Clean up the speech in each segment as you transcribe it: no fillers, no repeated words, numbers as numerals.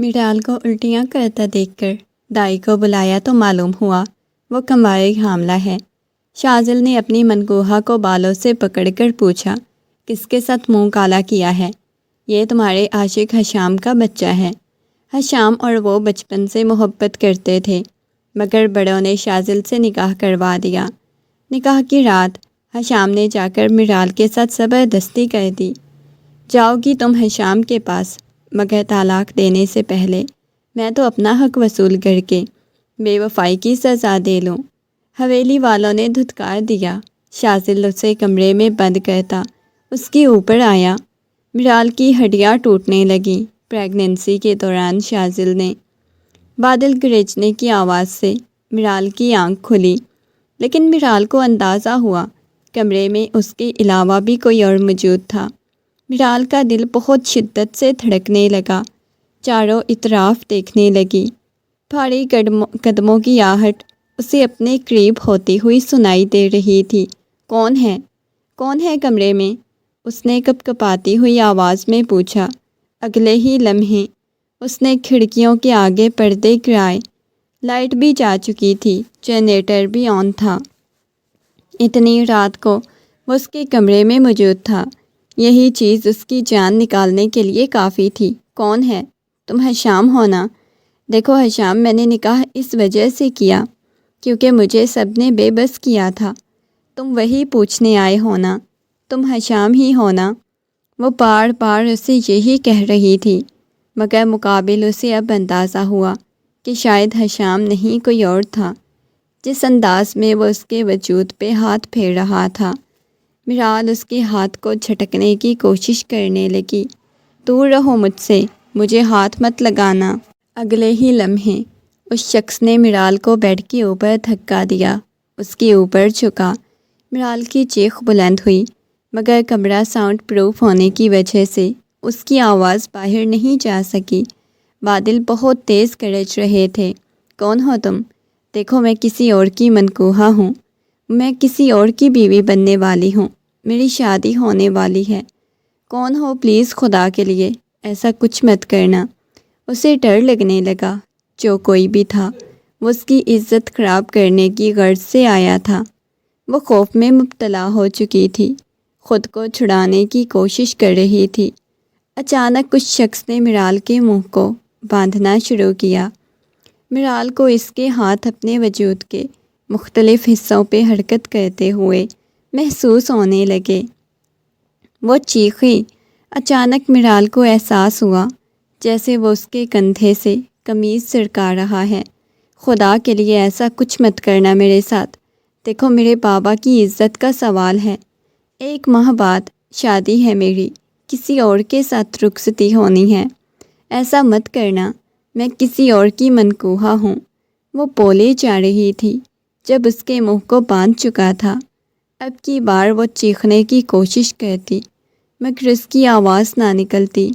میرال کو الٹیاں کرتا دیکھ کر دائی کو بلایا تو معلوم ہوا وہ کمواری حاملہ ہے۔ شازل نے اپنی منگوہا کو بالوں سے پکڑ کر پوچھا، کس کے ساتھ منہ کالا کیا ہے؟ یہ تمہارے عاشق حشام کا بچہ ہے۔ حشام اور وہ بچپن سے محبت کرتے تھے، مگر بڑوں نے شازل سے نکاح کروا دیا۔ نکاح کی رات حشام نے جا کر میرال کے ساتھ زبردستی کر دی، جاؤ گی تم حشام کے پاس، مگر طلاق دینے سے پہلے میں تو اپنا حق وصول کر کے بے وفائی کی سزا دے لوں۔ حویلی والوں نے دھتکار دیا۔ شازل اسے کمرے میں بند کرتا اس کے اوپر آیا۔ میرال کی ہڈیاں ٹوٹنے لگیں۔ پریگننسی کے دوران شازل نے بادل گرجنے کی آواز سے میرال کی آنکھ کھلی، لیکن میرال کو اندازہ ہوا کمرے میں اس کے علاوہ بھی کوئی اور موجود تھا۔ میرال کا دل بہت شدت سے دھڑکنے لگا، چاروں اطراف دیکھنے لگی۔ بھاری قدموں کی آہٹ اسے اپنے قریب ہوتی ہوئی سنائی دے رہی تھی۔ کون ہے؟ کون ہے کمرے میں؟ اس نے کپکپاتی ہوئی آواز میں پوچھا۔ اگلے ہی لمحے اس نے کھڑکیوں کے آگے پردے گرائے۔ لائٹ بھی جا چکی تھی، جنریٹر بھی آن تھا۔ اتنی رات کو وہ اس کے کمرے میں موجود تھا۔ یہی چیز اس کی جان نکالنے کے لیے کافی تھی۔ کون ہے؟ تم حشام ہو نا؟ دیکھو حشام، میں نے نکاح اس وجہ سے کیا کیونکہ مجھے سب نے بے بس کیا تھا۔ تم وہی پوچھنے آئے ہو نا؟ تم حشام ہی ہو نا؟ وہ بار بار اسے یہی کہہ رہی تھی، مگر مقابل اسے اب اندازہ ہوا کہ شاید حشام نہیں کوئی اور تھا۔ جس انداز میں وہ اس کے وجود پہ ہاتھ پھیر رہا تھا، میرال اس کے ہاتھ کو جھٹکنے کی کوشش کرنے لگی۔ دور رہو مجھ سے، مجھے ہاتھ مت لگانا۔ اگلے ہی لمحے اس شخص نے میرال کو بیڈ کے اوپر دھکا دیا، اس کے اوپر جھکا۔ میرال کی چیخ بلند ہوئی، مگر کمرہ ساؤنڈ پروف ہونے کی وجہ سے اس کی آواز باہر نہیں جا سکی۔ بادل بہت تیز گرج رہے تھے۔ کون ہو تم؟ دیکھو میں کسی اور کی منکوہا ہوں، میں کسی اور کی بیوی بننے والی ہوں، میری شادی ہونے والی ہے۔ کون ہو؟ پلیز خدا کے لیے ایسا کچھ مت کرنا۔ اسے ڈر لگنے لگا۔ جو کوئی بھی تھا وہ اس کی عزت خراب کرنے کی غرض سے آیا تھا۔ وہ خوف میں مبتلا ہو چکی تھی، خود کو چھڑانے کی کوشش کر رہی تھی۔ اچانک اس شخص نے میرال کے منہ کو باندھنا شروع کیا۔ میرال کو اس کے ہاتھ اپنے وجود کے مختلف حصوں پہ حرکت کرتے ہوئے محسوس ہونے لگے۔ وہ چیخی۔ اچانک میرال کو احساس ہوا جیسے وہ اس کے کندھے سے قمیض سرکا رہا ہے۔ خدا کے لیے ایسا کچھ مت کرنا میرے ساتھ، دیکھو میرے بابا کی عزت کا سوال ہے۔ 1 ماہ بعد شادی ہے میری، کسی اور کے ساتھ رخصتی ہونی ہے، ایسا مت کرنا، میں کسی اور کی منکوہا ہوں۔ وہ بولے جا رہی تھی جب اس کے منہ کو باندھ چکا تھا۔ اب کی بار وہ چیخنے کی کوشش کرتی، مگر اس کی آواز نہ نکلتی۔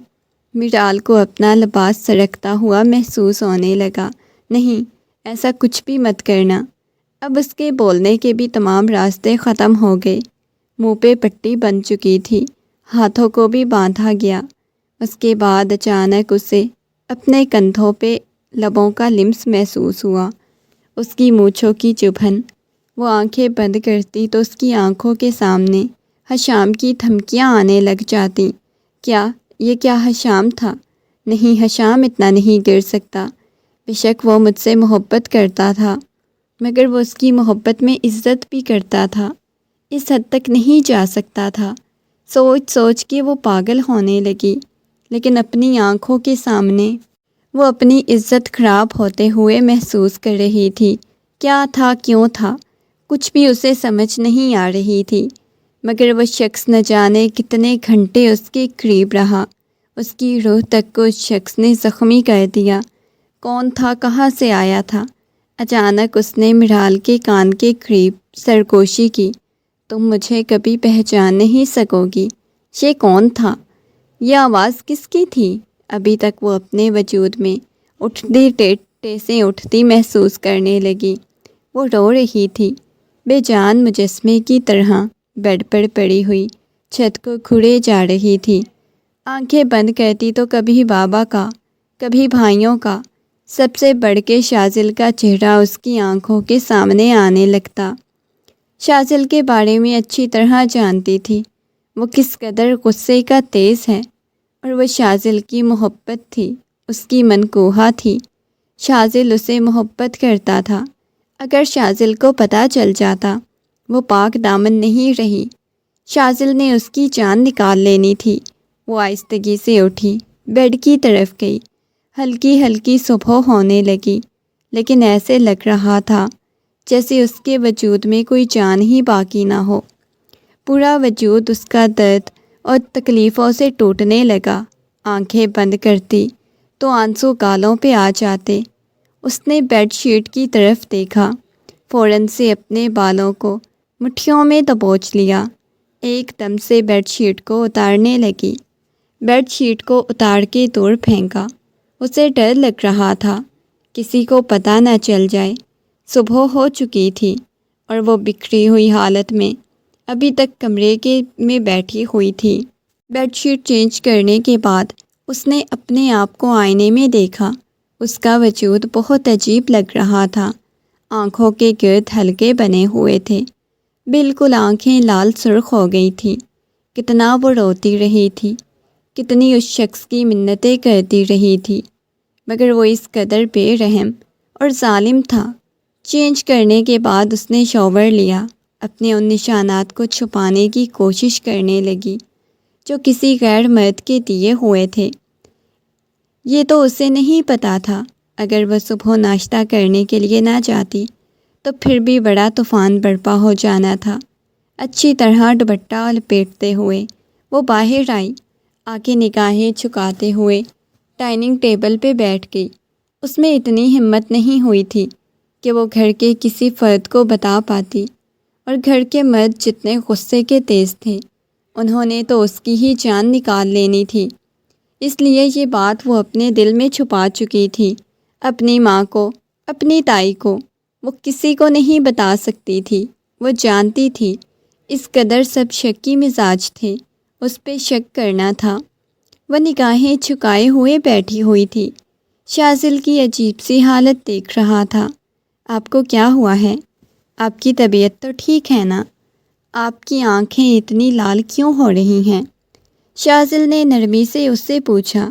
میرال کو اپنا لباس سرکتا ہوا محسوس ہونے لگا۔ نہیں، ایسا کچھ بھی مت کرنا۔ اب اس کے بولنے کے بھی تمام راستے ختم ہو گئے۔ منہ پہ پٹی بن چکی تھی، ہاتھوں کو بھی باندھا گیا۔ اس کے بعد اچانک اسے اپنے کندھوں پہ لبوں کا لمس محسوس ہوا، اس کی مونچھوں کی چبھن۔ وہ آنکھیں بند کرتی تو اس کی آنکھوں کے سامنے حشام کی دھمکیاں آنے لگ جاتی۔ یہ کیا حشام تھا؟ نہیں، حشام اتنا نہیں گر سکتا۔ بے شک وہ مجھ سے محبت کرتا تھا، مگر وہ اس کی محبت میں عزت بھی کرتا تھا، اس حد تک نہیں جا سکتا تھا۔ سوچ سوچ کے وہ پاگل ہونے لگی، لیکن اپنی آنکھوں کے سامنے وہ اپنی عزت خراب ہوتے ہوئے محسوس کر رہی تھی۔ کیا تھا، کیوں تھا، کچھ بھی اسے سمجھ نہیں آ رہی تھی، مگر وہ شخص نہ جانے کتنے گھنٹے اس کے قریب رہا۔ اس کی روح تک کو اس شخص نے زخمی کر دیا۔ کون تھا؟ کہاں سے آیا تھا؟ اچانک اس نے میرال کے کان کے قریب سرگوشی کی۔ تم مجھے کبھی پہچان نہیں سکو گی۔ یہ کون تھا؟ یہ آواز کس کی تھی؟ ابھی تک وہ اپنے وجود میں اٹھتی ٹیسیں اٹھتی محسوس کرنے لگی۔ وہ رو رہی تھی، بے جان مجسمے کی طرح بیڈ پر پڑی ہوئی چھت کو کھوڑے جا رہی تھی۔ آنکھیں بند کرتی تو کبھی بابا کا، کبھی بھائیوں کا، سب سے بڑھ کے شازل کا چہرہ اس کی آنکھوں کے سامنے آنے لگتا۔ شازل کے بارے میں اچھی طرح جانتی تھی وہ کس قدر غصے کا تیز ہے، اور وہ شازل کی محبت تھی، اس کی منقوہہ تھی۔ شازل اسے محبت کرتا تھا۔ اگر شازل کو پتہ چل جاتا وہ پاک دامن نہیں رہی، شازل نے اس کی جان نکال لینی تھی۔ وہ آہستگی سے اٹھی، بیڈ کی طرف گئی۔ ہلکی ہلکی صبح ہونے لگی، لیکن ایسے لگ رہا تھا جیسے اس کے وجود میں کوئی جان ہی باقی نہ ہو۔ پورا وجود اس کا درد اور تکلیفوں سے ٹوٹنے لگا۔ آنکھیں بند کرتی تو آنسو گالوں پہ آ جاتے۔ اس نے بیڈ شیٹ کی طرف دیکھا، فوراً سے اپنے بالوں کو مٹھیوں میں دبوچ لیا، ایک دم سے بیڈ شیٹ کو اتارنے لگی۔ بیڈ شیٹ کو اتار کے دور پھینکا۔ اسے ڈر لگ رہا تھا کسی کو پتہ نہ چل جائے۔ صبح ہو چکی تھی اور وہ بکھری ہوئی حالت میں ابھی تک کمرے میں بیٹھی ہوئی تھی۔ بیڈ شیٹ چینج کرنے کے بعد اس نے اپنے آپ کو آئینے میں دیکھا۔ اس کا وجود بہت عجیب لگ رہا تھا۔ آنکھوں کے گرد حلقے بنے ہوئے تھے، بالکل آنکھیں لال سرخ ہو گئی تھیں۔ کتنا وہ روتی رہی تھی، کتنی اس شخص کی منتیں کرتی رہی تھی، مگر وہ اس قدر بے رحم اور ظالم تھا۔ چینج کرنے کے بعد اس نے شاور لیا، اپنے ان نشانات کو چھپانے کی کوشش کرنے لگی جو کسی غیر مرد کے دیے ہوئے تھے۔ یہ تو اسے نہیں پتہ تھا، اگر وہ صبح ناشتہ کرنے کے لیے نہ جاتی تو پھر بھی بڑا طوفان برپا ہو جانا تھا۔ اچھی طرح دوپٹہ لپیٹتے ہوئے وہ باہر آئی، آگے نگاہیں جھکاتے ہوئے ڈائننگ ٹیبل پہ بیٹھ گئی۔ اس میں اتنی ہمت نہیں ہوئی تھی کہ وہ گھر کے کسی فرد کو بتا پاتی، اور گھر کے مرد جتنے غصے کے تیز تھے، انہوں نے تو اس کی ہی جان نکال لینی تھی۔ اس لیے یہ بات وہ اپنے دل میں چھپا چکی تھی۔ اپنی ماں کو، اپنی تائی کو وہ کسی کو نہیں بتا سکتی تھی۔ وہ جانتی تھی اس قدر سب شکی مزاج تھے، اس پہ شک کرنا تھا۔ وہ نگاہیں جھکائے ہوئے بیٹھی ہوئی تھی، شازل کی عجیب سی حالت دیکھ رہا تھا۔ آپ کو کیا ہوا ہے؟ آپ کی طبیعت تو ٹھیک ہے نا؟ آپ کی آنکھیں اتنی لال کیوں ہو رہی ہیں؟ شازل نے نرمی سے اس سے پوچھا۔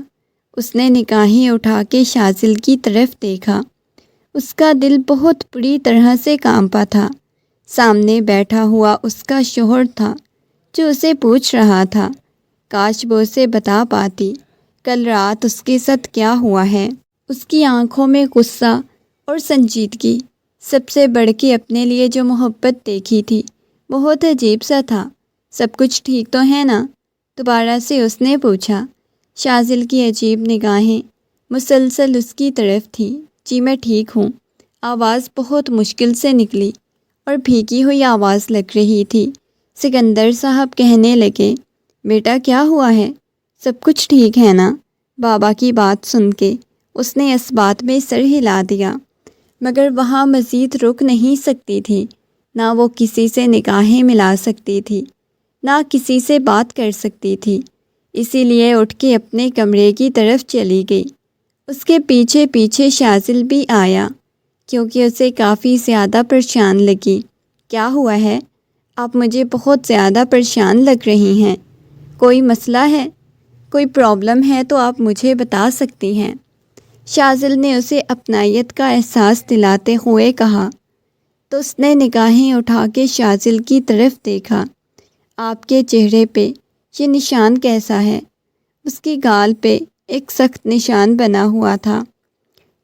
اس نے نگاہیں اٹھا کے شازل کی طرف دیکھا۔ اس کا دل بہت بری طرح سے کانپا تھا۔ سامنے بیٹھا ہوا اس کا شوہر تھا جو اسے پوچھ رہا تھا۔ کاش وہ اسے بتا پاتی کل رات اس کے ساتھ کیا ہوا ہے۔ اس کی آنکھوں میں غصہ اور سنجیدگی، سب سے بڑھ کے اپنے لیے جو محبت دیکھی تھی، بہت عجیب سا تھا۔ سب کچھ ٹھیک تو ہے نا؟ دوبارہ سے اس نے پوچھا۔ شازل کی عجیب نگاہیں مسلسل اس کی طرف تھیں۔ جی میں ٹھیک ہوں، آواز بہت مشکل سے نکلی اور بھیگی ہوئی آواز لگ رہی تھی۔ سکندر صاحب کہنے لگے، بیٹا کیا ہوا ہے؟ سب کچھ ٹھیک ہے نا؟ بابا کی بات سن کے اس نے اس بات میں سر ہلا دیا، مگر وہاں مزید رک نہیں سکتی تھی۔ نہ وہ کسی سے نگاہیں ملا سکتی تھی، نہ کسی سے بات کر سکتی تھی، اسی لیے اٹھ کے اپنے کمرے کی طرف چلی گئی۔ اس کے پیچھے پیچھے شازل بھی آیا، کیونکہ اسے کافی زیادہ پریشان لگی۔ کیا ہوا ہے؟ آپ مجھے بہت زیادہ پریشان لگ رہی ہیں۔ کوئی مسئلہ ہے؟ کوئی پرابلم ہے تو آپ مجھے بتا سکتی ہیں۔ شازل نے اسے اپنائیت کا احساس دلاتے ہوئے کہا، تو اس نے نگاہیں اٹھا کے شازل کی طرف دیکھا۔ آپ کے چہرے پہ یہ نشان کیسا ہے؟ اس کی گال پہ ایک سخت نشان بنا ہوا تھا۔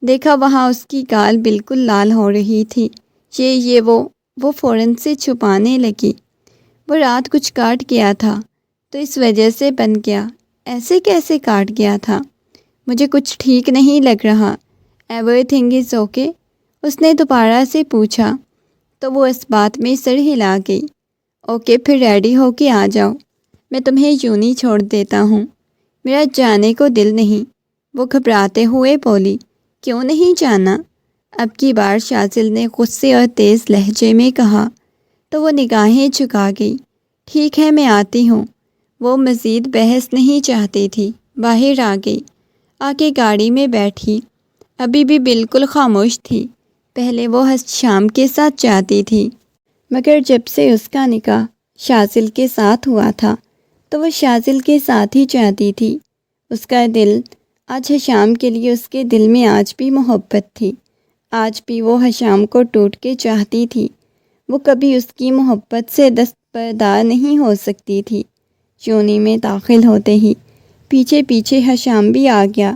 دیکھا وہاں اس کی گال بالکل لال ہو رہی تھی۔ وہ فوراً سے چھپانے لگی۔ وہ رات کچھ کاٹ گیا تھا تو اس وجہ سے بن گیا۔ ایسے کیسے کاٹ گیا تھا؟ مجھے کچھ ٹھیک نہیں لگ رہا۔ Everything is okay? اس نے دوبارہ سے پوچھا تو وہ اس بات میں سر ہلا گئی۔ اوکے پھر ریڈی ہو کے آ جاؤ، میں تمہیں یوں نہیں چھوڑ دیتا ہوں، میرا جانے کو دل نہیں۔ وہ گھبراتے ہوئے بولی، کیوں نہیں جانا؟ اب کی بار شازل نے غصے اور تیز لہجے میں کہا تو وہ نگاہیں جھکا گئی۔ ٹھیک ہے میں آتی ہوں۔ وہ مزید بحث نہیں چاہتی تھی، باہر آ گئی۔ آ کے گاڑی میں بیٹھی۔ ابھی بھی بالکل خاموش تھی۔ پہلے وہ حشام کے ساتھ چاہتی تھی، مگر جب سے اس کا نکاح شاذل کے ساتھ ہوا تھا تو وہ شاذل کے ساتھ ہی چاہتی تھی۔ اس کا دل آج حشام کے لیے، اس کے دل میں آج بھی محبت تھی۔ آج بھی وہ حشام کو ٹوٹ کے چاہتی تھی۔ وہ کبھی اس کی محبت سے دستبردار نہیں ہو سکتی تھی۔ چونی میں داخل ہوتے ہی پیچھے پیچھے حشام بھی آ گیا۔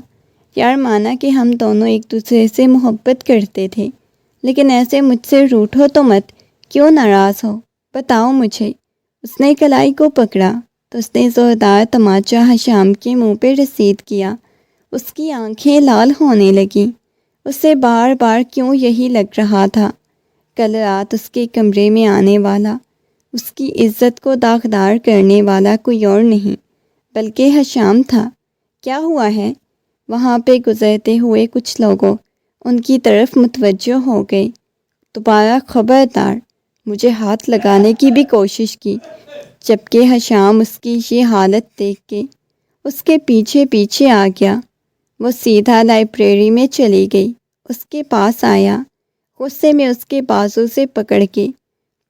یار مانا کہ ہم دونوں ایک دوسرے سے محبت کرتے تھے، لیکن ایسے مجھ سے روٹھو تو مت، کیوں ناراض ہو، بتاؤ مجھے۔ اس نے کلائی کو پکڑا تو اس نے زوردار تماچا حشام کے منہ پہ رسید کیا۔ اس کی آنکھیں لال ہونے لگیں۔ اسے بار بار کیوں یہی لگ رہا تھا، کل رات اس کے کمرے میں آنے والا، اس کی عزت کو داغدار کرنے والا کوئی اور نہیں بلکہ حشام تھا۔ کیا ہوا ہے؟ وہاں پہ گزرتے ہوئے کچھ لوگوں ان کی طرف متوجہ ہو گئے۔ دوبارہ خبردار، مجھے ہاتھ لگانے کی بھی کوشش کی، جبکہ حشام اس کی یہ حالت دیکھ کے اس کے پیچھے پیچھے آ گیا۔ وہ سیدھا لائبریری میں چلی گئی، اس کے پاس آیا، غصے میں اس کے بازو سے پکڑ کے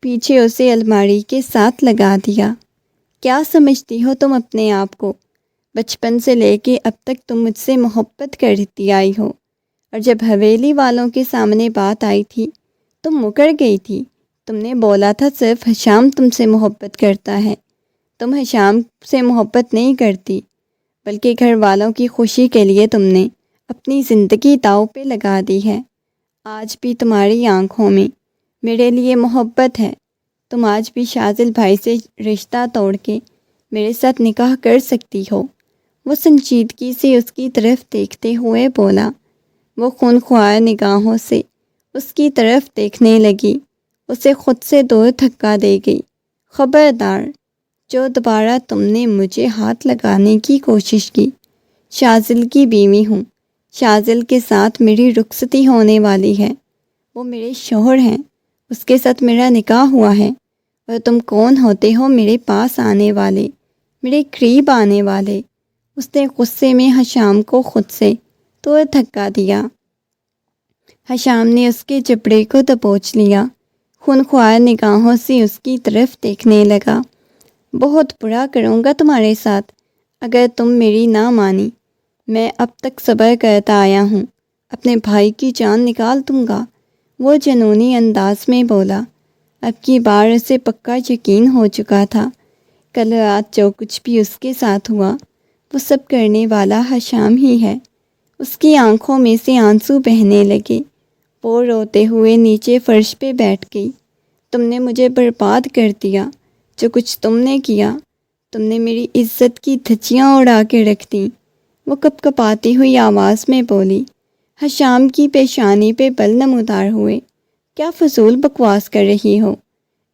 پیچھے اسے الماری کے ساتھ لگا دیا۔ کیا سمجھتی ہو تم اپنے آپ کو؟ بچپن سے لے کے اب تک تم مجھ سے محبت کرتی آئی ہو، اور جب حویلی والوں کے سامنے بات آئی تھی تم مکر گئی تھی۔ تم نے بولا تھا صرف حشام تم سے محبت کرتا ہے۔ تم حشام سے محبت نہیں کرتی، بلکہ گھر والوں کی خوشی کے لیے تم نے اپنی زندگی داؤ پہ لگا دی ہے۔ آج بھی تمہاری آنکھوں میں میرے لیے محبت ہے۔ تم آج بھی شاذل بھائی سے رشتہ توڑ کے میرے ساتھ نکاح کر سکتی ہو۔ وہ سنجیدگی سے اس کی طرف دیکھتے ہوئے بولا۔ وہ خونخوار نگاہوں سے اس کی طرف دیکھنے لگی، اسے خود سے دور دھکا دے گئی۔ خبردار، جو دوبارہ تم نے مجھے ہاتھ لگانے کی کوشش کی، شاذل کی بیوی ہوں، شاذل کے ساتھ میری رخصتی ہونے والی ہے، وہ میرے شوہر ہیں، اس کے ساتھ میرا نکاح ہوا ہے، اور تم کون ہوتے ہو میرے پاس آنے والے، میرے قریب آنے والے؟ اس نے غصے میں حشام کو خود سے تو دھکا دیا۔ حشام نے اس کے جبڑے کو دبوچ لیا، خونخوار نگاہوں سے اس کی طرف دیکھنے لگا۔ بہت برا کروں گا تمہارے ساتھ اگر تم میری نہ مانی۔ میں اب تک صبر کرتا آیا ہوں، اپنے بھائی کی جان نکال دوں گا، وہ جنونی انداز میں بولا۔ اب کی بار اسے پکا یقین ہو چکا تھا، کل رات جو کچھ بھی اس کے ساتھ ہوا وہ سب کرنے والا حشام ہی ہے۔ اس کی آنکھوں میں سے آنسو بہنے لگے، وہ روتے ہوئے نیچے فرش پہ بیٹھ گئی۔ تم نے مجھے برباد کر دیا، جو کچھ تم نے کیا، تم نے میری عزت کی دھجیاں اڑا کے رکھ دیں، وہ کپ کپاتی ہوئی آواز میں بولی۔ حشام کی پیشانی پہ بل نمودار ہوئے۔ کیا فضول بکواس کر رہی ہو؟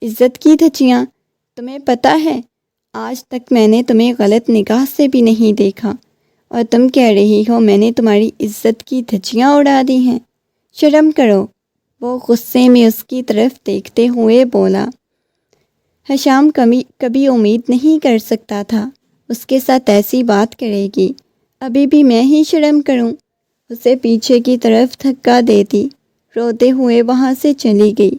عزت کی دھجیاں؟ تمہیں پتہ ہے آج تک میں نے تمہیں غلط نگاہ سے بھی نہیں دیکھا، اور تم کہہ رہی ہو میں نے تمہاری عزت کی دھجیاں اڑا دی ہیں؟ شرم کرو، وہ غصے میں اس کی طرف دیکھتے ہوئے بولا۔ حشام کبھی امید نہیں کر سکتا تھا اس کے ساتھ ایسی بات کرے گی۔ ابھی بھی میں ہی شرم کروں؟ اسے پیچھے کی طرف دھکا دیتی روتے ہوئے وہاں سے چلی گئی۔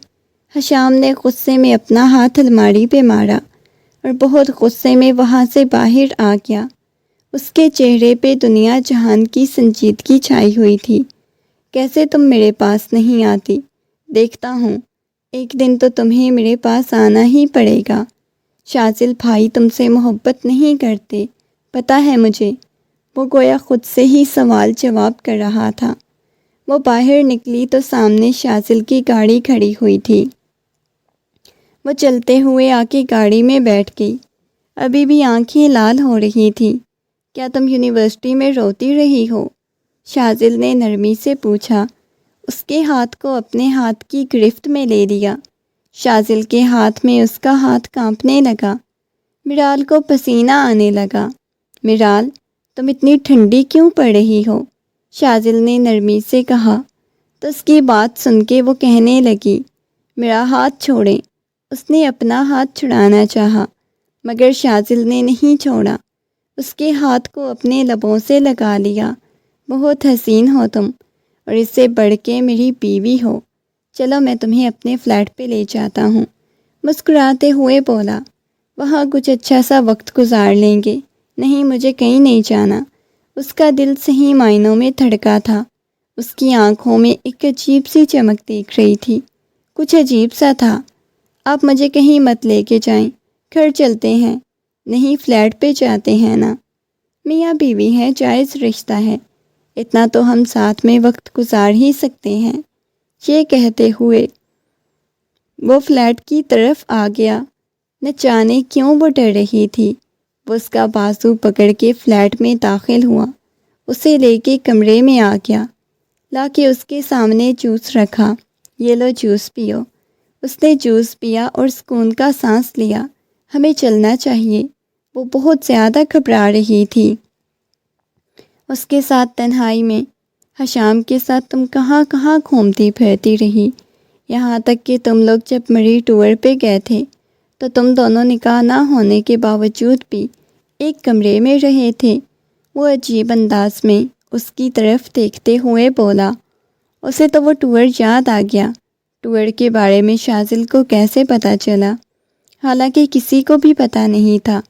حشام نے غصے میں اپنا ہاتھ الماری پہ مارا اور بہت غصے میں وہاں سے باہر آ گیا۔ اس کے چہرے پہ دنیا جہان کی سنجیدگی چھائی ہوئی تھی۔ کیسے تم میرے پاس نہیں آتی؟ دیکھتا ہوں، ایک دن تو تمہیں میرے پاس آنا ہی پڑے گا۔ شاذل بھائی تم سے محبت نہیں کرتے، پتہ ہے مجھے۔ وہ گویا خود سے ہی سوال جواب کر رہا تھا۔ وہ باہر نکلی تو سامنے شاذل کی گاڑی کھڑی ہوئی تھی۔ وہ چلتے ہوئے آ کے گاڑی میں بیٹھ گئی، ابھی بھی آنکھیں لال ہو رہی تھیں۔ کیا تم یونیورسٹی میں روتی رہی ہو؟ شاذل نے نرمی سے پوچھا۔ اس کے ہاتھ کو اپنے ہاتھ کی گرفت میں لے لیا۔ شاذل کے ہاتھ میں اس کا ہاتھ کانپنے لگا۔ مرال کو پسینہ آنے لگا۔ مرال، تم اتنی ٹھنڈی کیوں پڑ رہی ہو؟ شاذل نے نرمی سے کہا تو اس کی بات سن کے وہ کہنے لگی، میرا ہاتھ چھوڑیں۔ اس نے اپنا ہاتھ چھڑانا چاہا مگر شاذل نے نہیں چھوڑا، اس کے ہاتھ کو اپنے لبوں سے لگا لیا بہت حسین ہو تم، اور اس سے بڑھ کے میری بیوی ہو۔ چلو میں تمہیں اپنے فلیٹ پہ لے جاتا ہوں، مسکراتے ہوئے بولا۔ وہاں کچھ اچھا سا وقت گزار لیں گے۔ نہیں، مجھے کہیں نہیں جانا۔ اس کا دل صحیح معنوں میں دھڑکا تھا۔ اس کی آنکھوں میں ایک عجیب سی چمک دیکھ رہی تھی۔ کچھ عجیب سا تھا۔ آپ مجھے کہیں مت لے کے جائیں، گھر چلتے ہیں۔ نہیں، فلیٹ پہ جاتے ہیں نا، میاں بیوی ہے، جائز رشتہ ہے، اتنا تو ہم ساتھ میں وقت گزار ہی سکتے ہیں۔ یہ کہتے ہوئے وہ فلیٹ کی طرف آ گیا۔ نہ جانے کیوں وہ ڈر رہی تھی۔ وہ اس کا بازو پکڑ کے فلیٹ میں داخل ہوا، اسے لے کے کمرے میں آ گیا، لا کے اس کے سامنے جوس رکھا۔ یہ لو جوس پیو۔ اس نے جوس پیا اور سکون کا سانس لیا۔ ہمیں چلنا چاہیے۔ وہ بہت زیادہ گھبرا رہی تھی۔ اس کے ساتھ تنہائی میں حشام کے ساتھ تم کہاں کہاں گھومتی پھرتی رہی، یہاں تک کہ تم لوگ جب مری ٹور پہ گئے تھے تو تم دونوں نکاح نہ ہونے کے باوجود بھی ایک کمرے میں رہے تھے۔ وہ عجیب انداز میں اس کی طرف دیکھتے ہوئے بولا۔ اسے تو وہ ٹور یاد آ گیا۔ ٹور کے بارے میں شاذل کو کیسے پتہ چلا؟ حالانکہ کسی کو بھی پتہ نہیں تھا۔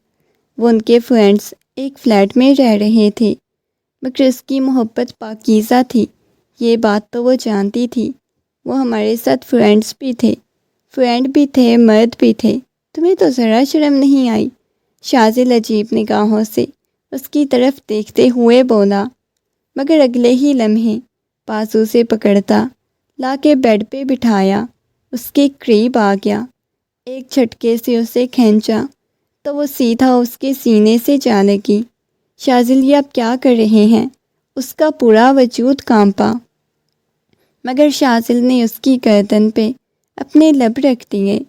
وہ ان کے فرینڈس ایک فلیٹ میں رہ رہے تھے، مگر اس کی محبت پاکیزہ تھی، یہ بات تو وہ جانتی تھی۔ وہ ہمارے ساتھ فرینڈس بھی تھے، فرینڈ بھی تھے، مرد بھی تھے، تمہیں تو ذرا شرم نہیں آئی؟ شاذل عجیب نگاہوں سے اس کی طرف دیکھتے ہوئے بولا، مگر اگلے ہی لمحے بازو سے پکڑتا لا کے بیڈ پہ بٹھایا، اس کے قریب آ گیا، ایک جھٹکے سے اسے کھینچا تو وہ سیدھا اس کے سینے سے جا لگی۔ شاذل، یہ آپ کیا کر رہے ہیں؟ اس کا پورا وجود کانپا، مگر شاذل نے اس کی گردن پہ اپنے لب رکھ دیے،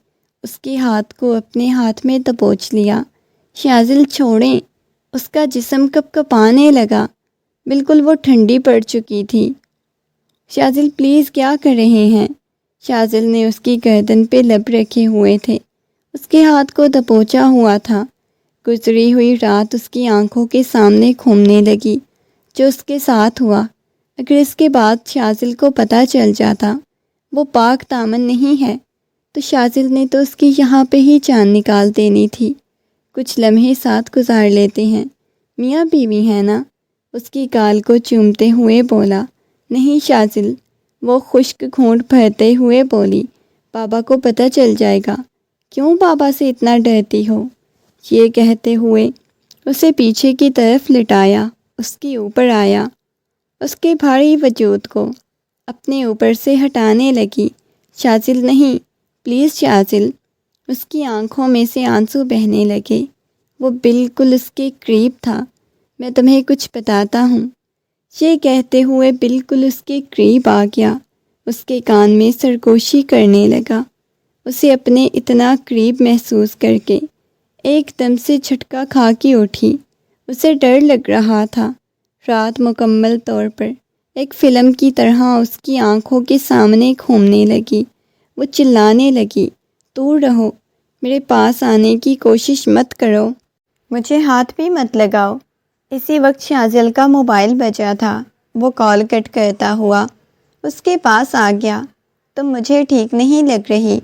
اس کے ہاتھ کو اپنے ہاتھ میں دبوچ لیا۔ شاذل چھوڑیں، اس کا جسم کپ کپانے لگا، بالکل وہ ٹھنڈی پڑ چکی تھی۔ شاذل پلیز، کیا کر رہے ہیں؟ شاذل نے اس کی گردن پہ لب رکھے ہوئے تھے، اس کے ہاتھ کو دبوچا ہوا تھا۔ گزری ہوئی رات اس کی آنکھوں کے سامنے گھومنے لگی، جو اس کے ساتھ ہوا۔ اگر اس کے بعد شاذل کو پتہ چل جاتا وہ پاک دامن نہیں ہے تو شاذل نے تو اس کی یہاں پہ ہی جان نکال دینی تھی۔ کچھ لمحے ساتھ گزار لیتے ہیں، میاں بیوی ہے نا؟ اس کی گال کو چومتے ہوئے بولا۔ نہیں شاذل، وہ خشک گھونٹ بھرتے ہوئے بولی، بابا کو پتہ چل جائے گا۔ کیوں بابا سے اتنا ڈرتی ہو؟ یہ کہتے ہوئے اسے پیچھے کی طرف لٹایا، اس کے اوپر آیا، اس کے بھاری وجود کو اپنے اوپر سے ہٹانے لگی۔ شاذل نہیں، پلیز شاذل۔ اس کی آنکھوں میں سے آنسو بہنے لگے۔ وہ بالکل اس کے قریب تھا۔ میں تمہیں کچھ بتاتا ہوں۔ یہ کہتے ہوئے بالکل اس کے قریب آ گیا، اس کے کان میں سرگوشی کرنے لگا۔ اسے اپنے اتنا قریب محسوس کر کے ایک دم سے جھٹکا کھا کے اٹھی۔ اسے ڈر لگ رہا تھا۔ رات مکمل طور پر ایک فلم کی طرح اس کی آنکھوں کے سامنے گھومنے لگی۔ وہ چلانے لگی، دور رہو، میرے پاس آنے کی کوشش مت کرو، مجھے ہاتھ بھی مت لگاؤ۔ اسی وقت شاذل کا موبائل بجا تھا۔ وہ کال کٹ کرتا ہوا اس کے پاس آ گیا۔ تم مجھے ٹھیک نہیں لگ رہی،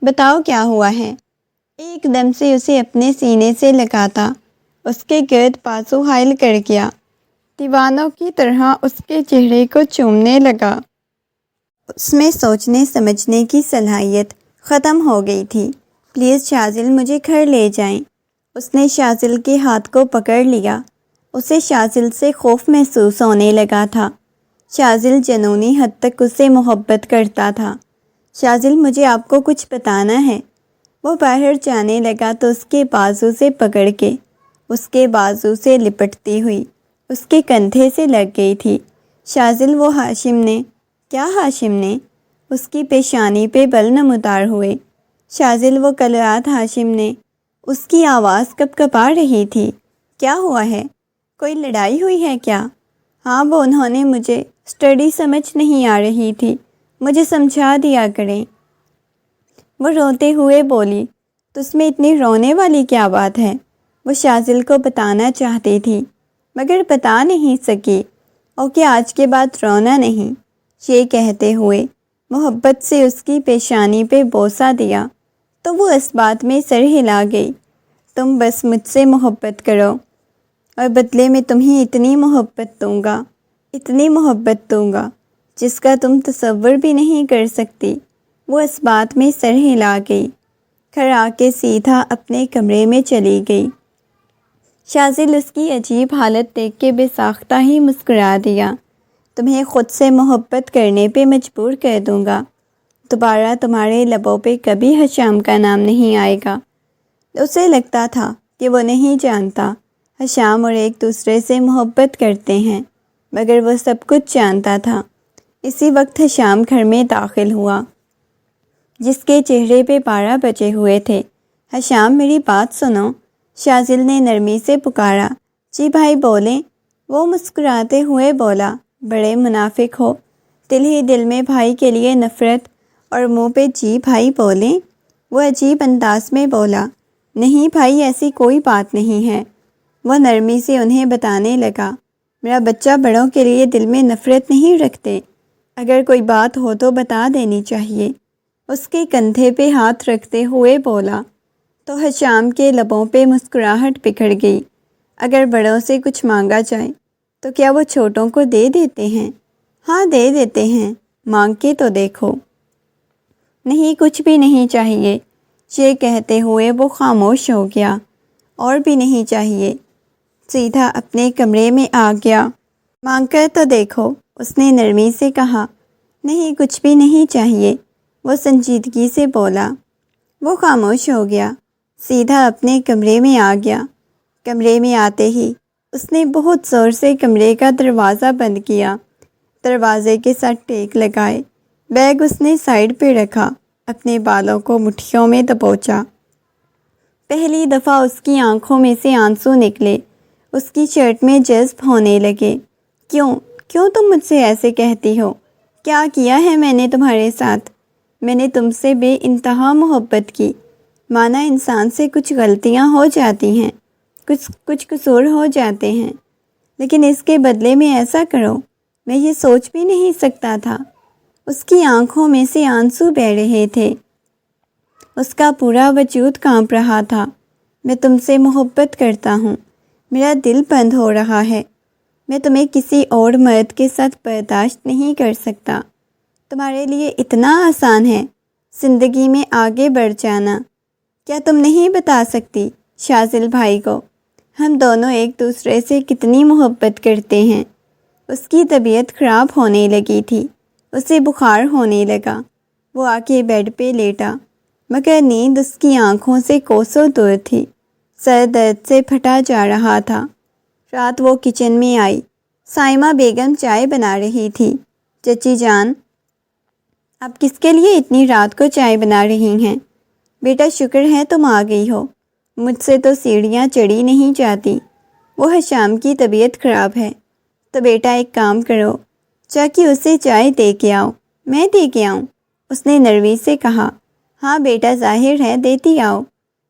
بتاؤ کیا ہوا ہے؟ ایک دم سے اسے اپنے سینے سے لگاتا اس کے گرد بازو حائل کر گیا، دیوانوں کی طرح اس کے چہرے کو چومنے لگا۔ اس میں سوچنے سمجھنے کی صلاحیت ختم ہو گئی تھی۔ پلیز شاذل، مجھے گھر لے جائیں۔ اس نے شاذل کے ہاتھ کو پکڑ لیا۔ اسے شاذل سے خوف محسوس ہونے لگا تھا۔ شاذل جنونی حد تک اس سے محبت کرتا تھا۔ شاذل، مجھے آپ کو کچھ بتانا ہے۔ وہ باہر جانے لگا تو اس کے بازو سے پکڑ کے اس کے بازو سے لپٹتی ہوئی اس کے کندھے سے لگ گئی تھی۔ شاذل، وہ ہاشم نے؟ کیا ہاشم نے؟ اس کی پیشانی پہ بل نمودار ہوئے۔ شاذل، وہ کل رات ہاشم نے؟ اس کی آواز کپ کپا رہی تھی۔ کیا ہوا ہے؟ کوئی لڑائی ہوئی ہے کیا؟ ہاں، وہ انہوں نے مجھے اسٹڈی سمجھ نہیں آ رہی تھی، مجھے سمجھا دیا کریں۔ وہ روتے ہوئے بولی۔ تو اس میں اتنی رونے والی کیا بات ہے؟ وہ شاذل کو بتانا چاہتی تھی مگر بتا نہیں سکی۔ اوکے آج کے بعد رونا نہیں، یہ کہتے ہوئے محبت سے اس کی پیشانی پہ بوسہ دیا تو وہ اس بات میں سر ہلا گئی۔ تم بس مجھ سے محبت کرو اور بدلے میں تمہیں اتنی محبت دوں گا، اتنی محبت دوں گا جس کا تم تصور بھی نہیں کر سکتی۔ وہ اس بات میں سر ہلا گئی، گھر آ کے سیدھا اپنے کمرے میں چلی گئی۔ شازل اس کی عجیب حالت دیکھ کے بے ساختہ ہی مسکرا دیا۔ تمہیں خود سے محبت کرنے پہ مجبور کر دوں گا، دوبارہ تمہارے لبوں پہ کبھی حشام کا نام نہیں آئے گا۔ اسے لگتا تھا کہ وہ نہیں جانتا حشام اور ایک دوسرے سے محبت کرتے ہیں، مگر وہ سب کچھ جانتا تھا۔ اسی وقت حشام گھر میں داخل ہوا، جس کے چہرے پہ 12 بجے ہوئے تھے۔ حشام میری بات سنو، شازل نے نرمی سے پکارا۔ جی بھائی بولیں، وہ مسکراتے ہوئے بولا۔ بڑے منافق ہو، دل ہی دل میں بھائی کے لیے نفرت اور منہ پہ جی بھائی بولیں۔ وہ عجیب انداز میں بولا۔ نہیں بھائی ایسی کوئی بات نہیں ہے، وہ نرمی سے انہیں بتانے لگا۔ میرا بچہ بڑوں کے لیے دل میں نفرت نہیں رکھتے، اگر کوئی بات ہو تو بتا دینی چاہیے۔ اس کے کندھے پہ ہاتھ رکھتے ہوئے بولا تو حشام کے لبوں پہ مسکراہٹ بکھر گئی۔ اگر بڑوں سے کچھ مانگا جائے تو کیا وہ چھوٹوں کو دے دیتے ہیں؟ ہاں دے دیتے ہیں، مانگ کے تو دیکھو۔ نہیں کچھ بھی نہیں چاہیے، یہ کہتے ہوئے وہ خاموش ہو گیا۔ اور بھی نہیں چاہیے، سیدھا اپنے کمرے میں آ گیا۔ مانگ کر تو دیکھو، اس نے نرمی سے کہا۔ نہیں کچھ بھی نہیں چاہیے، وہ سنجیدگی سے بولا۔ وہ خاموش ہو گیا، سیدھا اپنے کمرے میں آ گیا۔ کمرے میں آتے ہی اس نے بہت زور سے کمرے کا دروازہ بند کیا، دروازے کے ساتھ ٹیک لگائے، بیگ اس نے سائیڈ پہ رکھا، اپنے بالوں کو مٹھیوں میں دبوچا۔ پہلی دفعہ اس کی آنکھوں میں سے آنسو نکلے، اس کی شرٹ میں جذب ہونے لگے۔ کیوں تم مجھ سے ایسے کہتی ہو؟ کیا کیا ہے میں نے تمہارے ساتھ؟ میں نے تم سے بے انتہا محبت کی، مانا انسان سے کچھ غلطیاں ہو جاتی ہیں، کچھ قصور ہو جاتے ہیں، لیکن اس کے بدلے میں ایسا کرو، میں یہ سوچ بھی نہیں سکتا تھا۔ اس کی آنکھوں میں سے آنسو بہہ رہے تھے، اس کا پورا وجود کانپ رہا تھا۔ میں تم سے محبت کرتا ہوں، میرا دل بند ہو رہا ہے، میں تمہیں کسی اور مرد کے ساتھ برداشت نہیں کر سکتا۔ تمہارے لیے اتنا آسان ہے زندگی میں آگے بڑھ جانا، کیا تم نہیں بتا سکتی شازل بھائی کو ہم دونوں ایک دوسرے سے کتنی محبت کرتے ہیں؟ اس کی طبیعت خراب ہونے لگی تھی، اسے بخار ہونے لگا، وہ آ کے بیڈ پہ لیٹا، مگر نیند اس کی آنکھوں سے کوسوں دور تھی، سر درد سے پھٹا جا رہا تھا۔ رات وہ کچن میں آئی، سائمہ بیگم چائے بنا رہی تھی۔ چچی جان، اب کس کے لیے اتنی رات کو چائے بنا رہی ہیں؟ بیٹا شکر ہے تم آ گئی ہو، مجھ سے تو سیڑھیاں چڑھی نہیں جاتی، وہ حشام کی طبیعت خراب ہے، تو بیٹا ایک کام کرو، جا کے اسے چائے دے کے آؤ۔ میں دے کے آؤں؟ اس نے نرمی سے کہا۔ ہاں بیٹا ظاہر ہے، دیتی آؤ،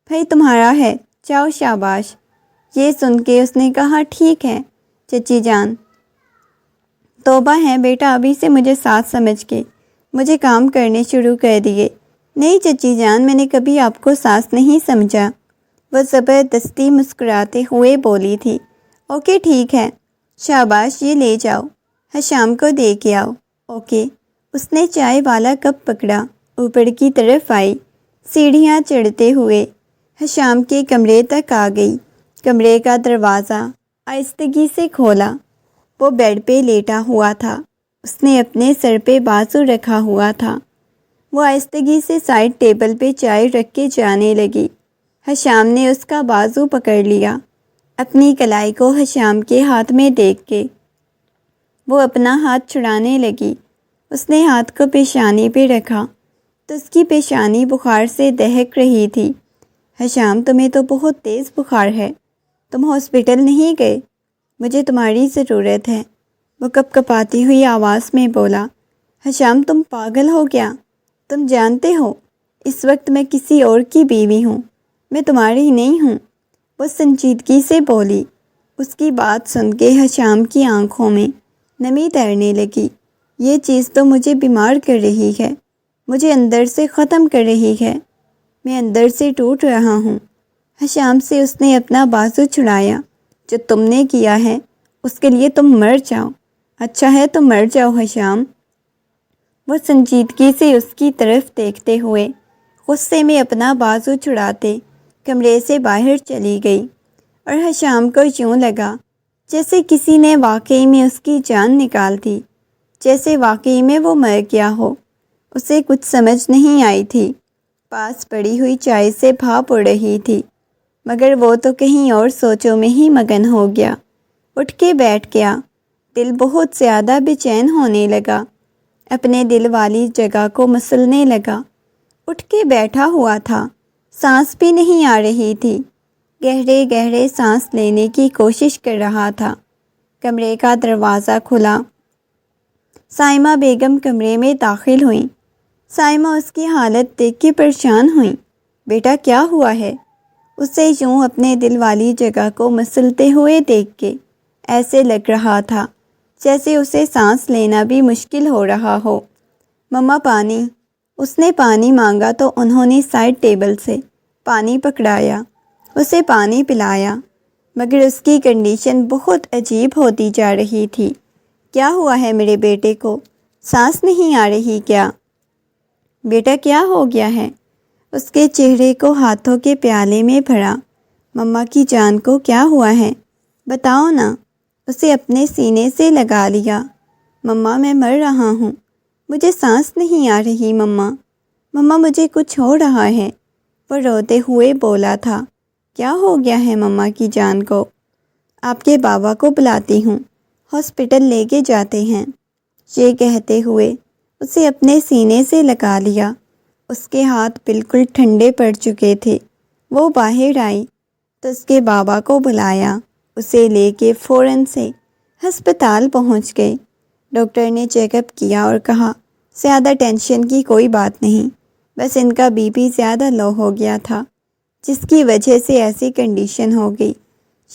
بھائی تمہارا ہے، جاؤ شاباش۔ یہ سن کے اس نے کہا ٹھیک ہے چچی جان۔ توبہ ہے بیٹا ابھی سے مجھے ساتھ سمجھ کے مجھے کام کرنے شروع کر دیے۔ نہیں چچی جان، میں نے کبھی آپ کو ساس نہیں سمجھا، وہ زبردستی مسکراتے ہوئے بولی تھی۔ اوکے ٹھیک ہے، شاباش، یہ لے جاؤ، حشام کو دے کے آؤ۔ اوکے۔ اس نے چائے والا کپ پکڑا، اوپر کی طرف آئی، سیڑھیاں چڑھتے ہوئے حشام کے کمرے تک آ گئی۔ کمرے کا دروازہ آہستگی سے کھولا، وہ بیڈ پہ لیٹا ہوا تھا، اس نے اپنے سر پہ بازو رکھا ہوا تھا۔ وہ آہستگی سے سائڈ ٹیبل پہ چائے رکھ کے جانے لگی۔ حشام نے اس کا بازو پکڑ لیا، اپنی کلائی کو حشام کے ہاتھ میں دیکھ کے وہ اپنا ہاتھ چھڑانے لگی۔ اس نے ہاتھ کو پیشانی پہ رکھا تو اس کی پیشانی بخار سے دہک رہی تھی۔ حشام تمہیں تو بہت تیز بخار ہے، تم ہاسپٹل نہیں گئے؟ مجھے تمہاری ضرورت ہے، وہ کپ کپاتی ہوئی آواز میں بولا۔ حشام تم پاگل ہو گیا؟ تم جانتے ہو اس وقت میں کسی اور کی بیوی ہوں، میں تمہاری نہیں ہوں، وہ سنجیدگی سے بولی۔ اس کی بات سن کے حشام کی آنکھوں میں نمی تیرنے لگی۔ یہ چیز تو مجھے بیمار کر رہی ہے، مجھے اندر سے ختم کر رہی ہے، میں اندر سے ٹوٹ رہا ہوں۔ حشام سے اس نے اپنا بازو چھڑایا۔ جو تم نے کیا ہے اس کے لیے تم مر جاؤ۔ اچھا ہے تم مر جاؤ حشام۔ وہ سنجیدگی سے اس کی طرف دیکھتے ہوئے غصے میں اپنا بازو چھڑاتے کمرے سے باہر چلی گئی، اور حشام کو یوں لگا جیسے کسی نے واقعی میں اس کی جان نکال دی، جیسے واقعی میں وہ مر گیا ہو۔ اسے کچھ سمجھ نہیں آئی تھی، پاس پڑی ہوئی چائے سے بھاپ اڑ رہی تھی، مگر وہ تو کہیں اور سوچوں میں ہی مگن ہو گیا۔ اٹھ کے بیٹھ گیا، دل بہت زیادہ بے چین ہونے لگا، اپنے دل والی جگہ کو مسلنے لگا۔ اٹھ کے بیٹھا ہوا تھا، سانس بھی نہیں آ رہی تھی، گہرے گہرے سانس لینے کی کوشش کر رہا تھا۔ کمرے کا دروازہ کھلا، سائمہ بیگم کمرے میں داخل ہوئیں۔ سائمہ اس کی حالت دیکھ کے پریشان ہوئیں۔ بیٹا کیا ہوا ہے؟ اسے یوں اپنے دل والی جگہ کو مسلتے ہوئے دیکھ کے ایسے لگ رہا تھا جیسے اسے سانس لینا بھی مشکل ہو رہا ہو۔ مما پانی۔ اس نے پانی مانگا تو انہوں نے سائڈ ٹیبل سے پانی پکڑایا، اسے پانی پلایا، مگر اس کی کنڈیشن بہت عجیب ہوتی جا رہی تھی۔ کیا ہوا ہے میرے بیٹے کو؟ سانس نہیں آ رہی کیا؟ بیٹا کیا ہو گیا ہے؟ اس کے چہرے کو ہاتھوں کے پیالے میں بھرا۔ مما کی جان کو کیا ہوا ہے؟ بتاؤ نا۔ اسے اپنے سینے سے لگا لیا۔ مما میں مر رہا ہوں، مجھے سانس نہیں آ رہی مما، مما مجھے کچھ ہو رہا ہے، وہ روتے ہوئے بولا تھا۔ کیا ہو گیا ہے مما کی جان کو؟ آپ کے بابا کو بلاتی ہوں، ہاسپٹل لے کے جاتے ہیں۔ یہ کہتے ہوئے اسے اپنے سینے سے لگا لیا۔ اس کے ہاتھ بالکل ٹھنڈے پڑ چکے تھے۔ وہ باہر آئی تو اس کے بابا کو بلایا، اسے لے کے فوراً سے ہسپتال پہنچ گئے۔ ڈاکٹر نے چیک اپ کیا اور کہا زیادہ ٹینشن کی کوئی بات نہیں، بس ان کا بی پی زیادہ لو ہو گیا تھا، جس کی وجہ سے ایسی کنڈیشن ہو گئی۔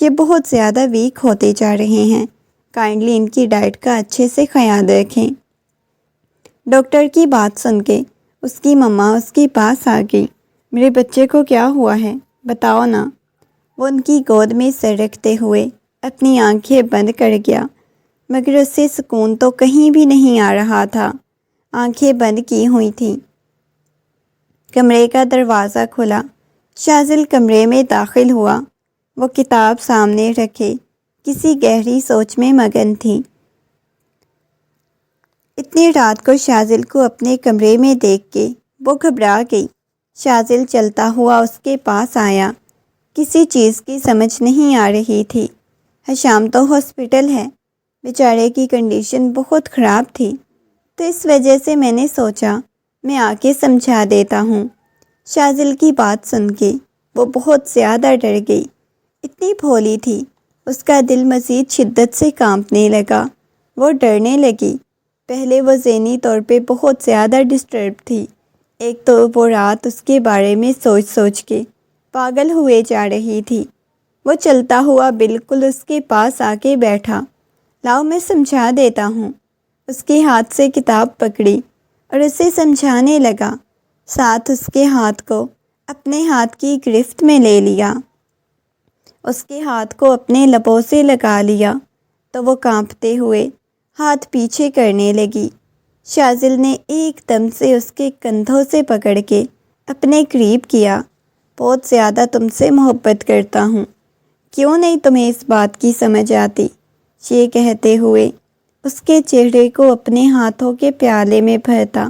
یہ بہت زیادہ ویک ہوتے جا رہے ہیں، کائنڈلی ان کی ڈائٹ کا اچھے سے خیال رکھیں۔ ڈاکٹر کی بات سن کے اس کی مما اس کے پاس آ گئی۔ میرے بچے کو کیا ہوا ہے بتاؤ نا۔ وہ ان کی گود میں سر رکھتے ہوئے اپنی آنکھیں بند کر گیا، مگر اس سے سکون تو کہیں بھی نہیں آ رہا تھا۔ آنکھیں بند کی ہوئی تھیں۔ کمرے کا دروازہ کھلا، شاذل کمرے میں داخل ہوا۔ وہ کتاب سامنے رکھے کسی گہری سوچ میں مگن تھی۔ اتنی رات کو شاذل کو اپنے کمرے میں دیکھ کے وہ گھبرا گئی۔ شاذل چلتا ہوا اس کے پاس آیا۔ کسی چیز کی سمجھ نہیں آ رہی تھی۔ حشام تو ہاسپٹل ہے، بیچارے کی کنڈیشن بہت خراب تھی، تو اس وجہ سے میں نے سوچا میں آ کے سمجھا دیتا ہوں۔ شاذل کی بات سن کے وہ بہت زیادہ ڈر گئی۔ اتنی بھولی تھی، اس کا دل مزید شدت سے کانپنے لگا۔ وہ ڈرنے لگی۔ پہلے وہ ذہنی طور پہ بہت زیادہ ڈسٹرب تھی۔ ایک تو وہ رات اس کے بارے میں سوچ سوچ کے پاگل ہوئے جا رہی تھی۔ وہ چلتا ہوا بالکل اس کے پاس آ کے بیٹھا۔ لاؤ میں سمجھا دیتا ہوں۔ اس کے ہاتھ سے کتاب پکڑی اور اسے سمجھانے لگا، ساتھ اس کے ہاتھ کو اپنے ہاتھ کی گرفت میں لے لیا۔ اس کے ہاتھ کو اپنے لبوں سے لگا لیا تو وہ کانپتے ہوئے ہاتھ پیچھے کرنے لگی۔ شاذل نے ایک دم سے اس کے کندھوں سے پکڑ کے اپنے قریب کیا۔ بہت زیادہ تم سے محبت کرتا ہوں، کیوں نہیں تمہیں اس بات کی سمجھ آتی؟ یہ کہتے ہوئے اس کے چہرے کو اپنے ہاتھوں کے پیالے میں بھرتا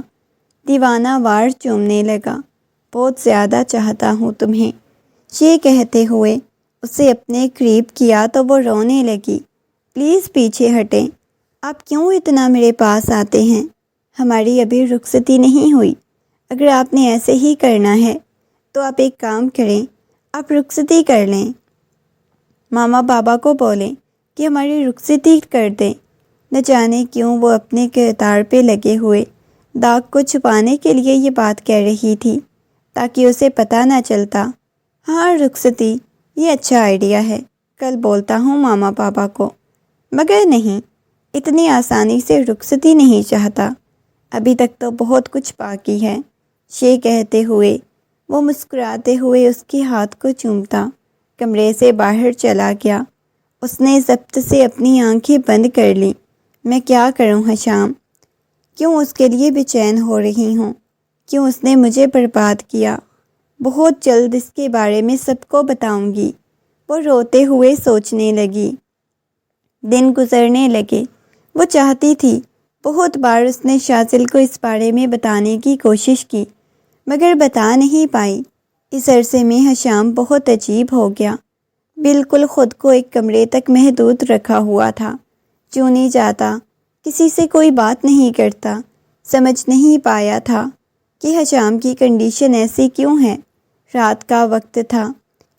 دیوانہ وار چومنے لگا۔ بہت زیادہ چاہتا ہوں تمہیں، یہ کہتے ہوئے اسے اپنے قریب کیا تو وہ رونے لگی۔ پلیز پیچھے ہٹیں، آپ کیوں اتنا میرے پاس آتے ہیں؟ ہماری ابھی رخصتی نہیں ہوئی، اگر آپ نے ایسے ہی کرنا ہے تو آپ ایک کام کریں، آپ رخصتی کر لیں۔ ماما بابا کو بولیں کہ ہماری رخصتی کر دیں۔ نہ جانے کیوں وہ اپنے کردار پہ لگے ہوئے داغ کو چھپانے کے لیے یہ بات کہہ رہی تھی، تاکہ اسے پتہ نہ چلتا۔ ہاں رخصتی، یہ اچھا آئیڈیا ہے، کل بولتا ہوں ماما پاپا کو۔ مگر نہیں، اتنی آسانی سے رخصتی نہیں چاہتا، ابھی تک تو بہت کچھ باقی ہے۔ یہ کہتے ہوئے وہ مسکراتے ہوئے اس کے ہاتھ کو چومتا کمرے سے باہر چلا گیا۔ اس نے ضبط سے اپنی آنکھیں بند کر لیں۔ میں کیا کروں حشام؟ کیوں اس کے لیے بے چین ہو رہی ہوں؟ کیوں اس نے مجھے برباد کیا؟ بہت جلد اس کے بارے میں سب کو بتاؤں گی۔ وہ روتے ہوئے سوچنے لگی۔ دن گزرنے لگے۔ وہ چاہتی تھی، بہت بار اس نے شاذل کو اس بارے میں بتانے کی کوشش کی، مگر بتا نہیں پائی۔ اس عرصے میں حشام بہت عجیب ہو گیا، بالکل خود کو ایک کمرے تک محدود رکھا ہوا تھا، چوں نہیں جاتا، کسی سے کوئی بات نہیں کرتا۔ سمجھ نہیں پایا تھا کہ حشام کی کنڈیشن ایسی کیوں ہے۔ رات کا وقت تھا،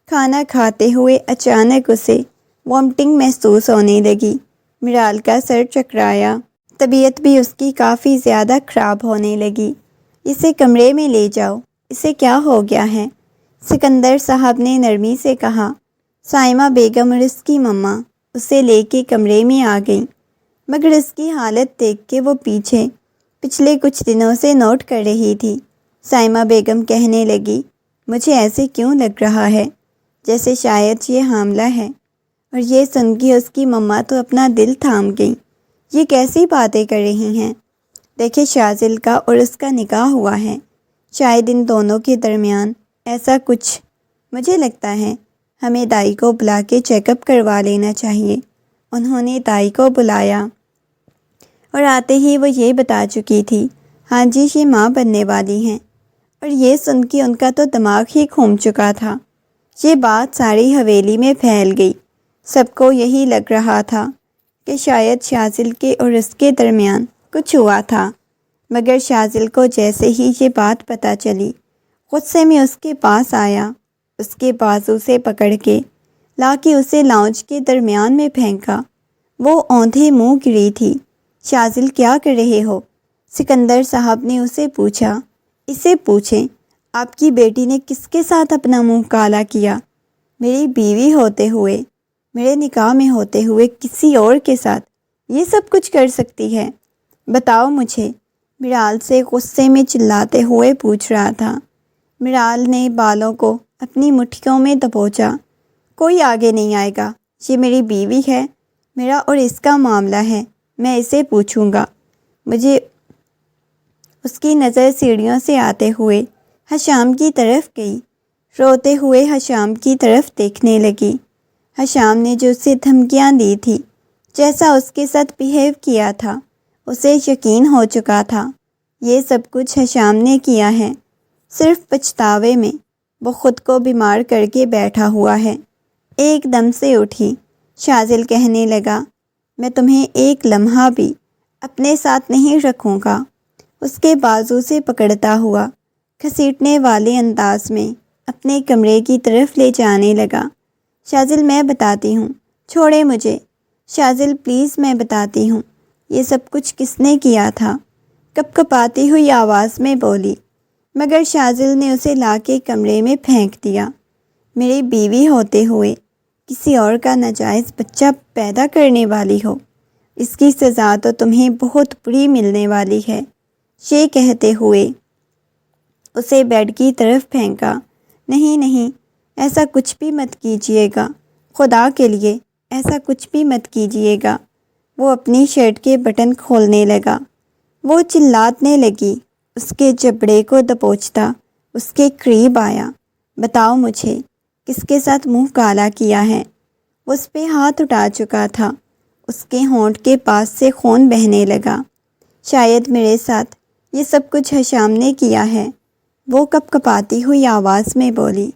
کھانا کھاتے ہوئے اچانک اسے وامٹنگ محسوس ہونے لگی۔ مرال کا سر چکرایا، طبیعت بھی اس کی کافی زیادہ خراب ہونے لگی۔ اسے کمرے میں لے جاؤ، اسے کیا ہو گیا ہے؟ سکندر صاحب نے نرمی سے کہا۔ سائمہ بیگم اور اس کی مما اسے لے کے کمرے میں آ گئیں، مگر اس کی حالت دیکھ کے وہ پچھلے کچھ دنوں سے نوٹ کر رہی تھی۔ سائمہ بیگم کہنے لگی، مجھے ایسے کیوں لگ رہا ہے جیسے شاید یہ حاملہ ہے، اور یہ سن کے اس کی مما تو اپنا دل تھام گئی۔ یہ کیسی باتیں کر رہی ہیں؟ دیکھے شاذل کا اور اس کا نکاح ہوا ہے، شاید ان دونوں کے درمیان ایسا کچھ۔ مجھے لگتا ہے ہمیں دائی کو بلا کے چیک اپ کروا لینا چاہیے۔ انہوں نے دائی کو بلایا اور آتے ہی وہ یہ بتا چکی تھی، ہاں جی یہ ماں بننے والی ہیں، اور یہ سن کے ان کا تو دماغ ہی گھوم چکا تھا۔ یہ بات ساری حویلی میں پھیل گئی۔ سب کو یہی لگ رہا تھا کہ شاید شاذل کے اور اس کے درمیان کچھ ہوا تھا، مگر شاذل کو جیسے ہی یہ بات پتہ چلی، غصے میں اس کے پاس آیا، اس کے بازو سے پکڑ کے لا کے اسے لاؤنج کے درمیان میں پھینکا۔ وہ اوندھے منہ گری تھی۔ شاذل کیا کر رہے ہو؟ سکندر صاحب نے اسے پوچھا۔ اسے پوچھیں، آپ کی بیٹی نے کس کے ساتھ اپنا منہ کالا کیا؟ میری بیوی ہوتے ہوئے، میرے نکاح میں ہوتے ہوئے کسی اور کے ساتھ یہ سب کچھ کر سکتی ہے؟ بتاؤ مجھے، مرال سے غصے میں چلاتے ہوئے پوچھ رہا تھا۔ مرال نے بالوں کو اپنی مٹھیوں میں دبوچا۔ کوئی آگے نہیں آئے گا، یہ میری بیوی ہے، میرا اور اس کا معاملہ ہے، میں اسے پوچھوں گا۔ مجھے اس کی نظر سیڑھیوں سے آتے ہوئے حشام کی طرف گئی، روتے ہوئے حشام کی طرف دیکھنے لگی۔ حشام نے جو اسے دھمکیاں دی تھی، جیسا اس کے ساتھ بیہیو کیا تھا، اسے یقین ہو چکا تھا یہ سب کچھ حشام نے کیا ہے۔ صرف پچھتاوے میں وہ خود کو بیمار کر کے بیٹھا ہوا ہے۔ ایک دم سے اٹھی، شاذل کہنے لگا، میں تمہیں ایک لمحہ بھی اپنے ساتھ نہیں رکھوں گا۔ اس کے بازو سے پکڑتا ہوا گھسیٹنے والے انداز میں اپنے کمرے کی طرف لے جانے لگا۔ شاذل میں بتاتی ہوں، چھوڑے مجھے۔ شاذل پلیز میں بتاتی ہوں، یہ سب کچھ کس نے کیا تھا؟ کپ کپاتی ہوئی آواز میں بولی، مگر شاذل نے اسے لا کے کمرے میں پھینک دیا۔ میری بیوی ہوتے ہوئے کسی اور کا ناجائز بچہ پیدا کرنے والی ہو، اس کی سزا تو تمہیں بہت بری ملنے والی ہے۔ یہ کہتے ہوئے اسے بیڈ کی طرف پھینکا۔ نہیں نہیں، ایسا کچھ بھی مت کیجیے گا، خدا کے لیے ایسا کچھ بھی مت کیجیے گا۔ وہ اپنی شرٹ کے بٹن کھولنے لگا۔ وہ چلانے لگی، اس کے جبڑے کو دبوچتا اس کے قریب آیا۔ بتاؤ مجھے، کس کے ساتھ منہ کالا کیا ہے؟ وہ اس پہ ہاتھ اٹھا چکا تھا، اس کے ہونٹ کے پاس سے خون بہنے لگا۔ شاید میرے ساتھ یہ سب کچھ حشام نے کیا ہے، وہ کپ کپاتی ہوئی آواز میں بولی۔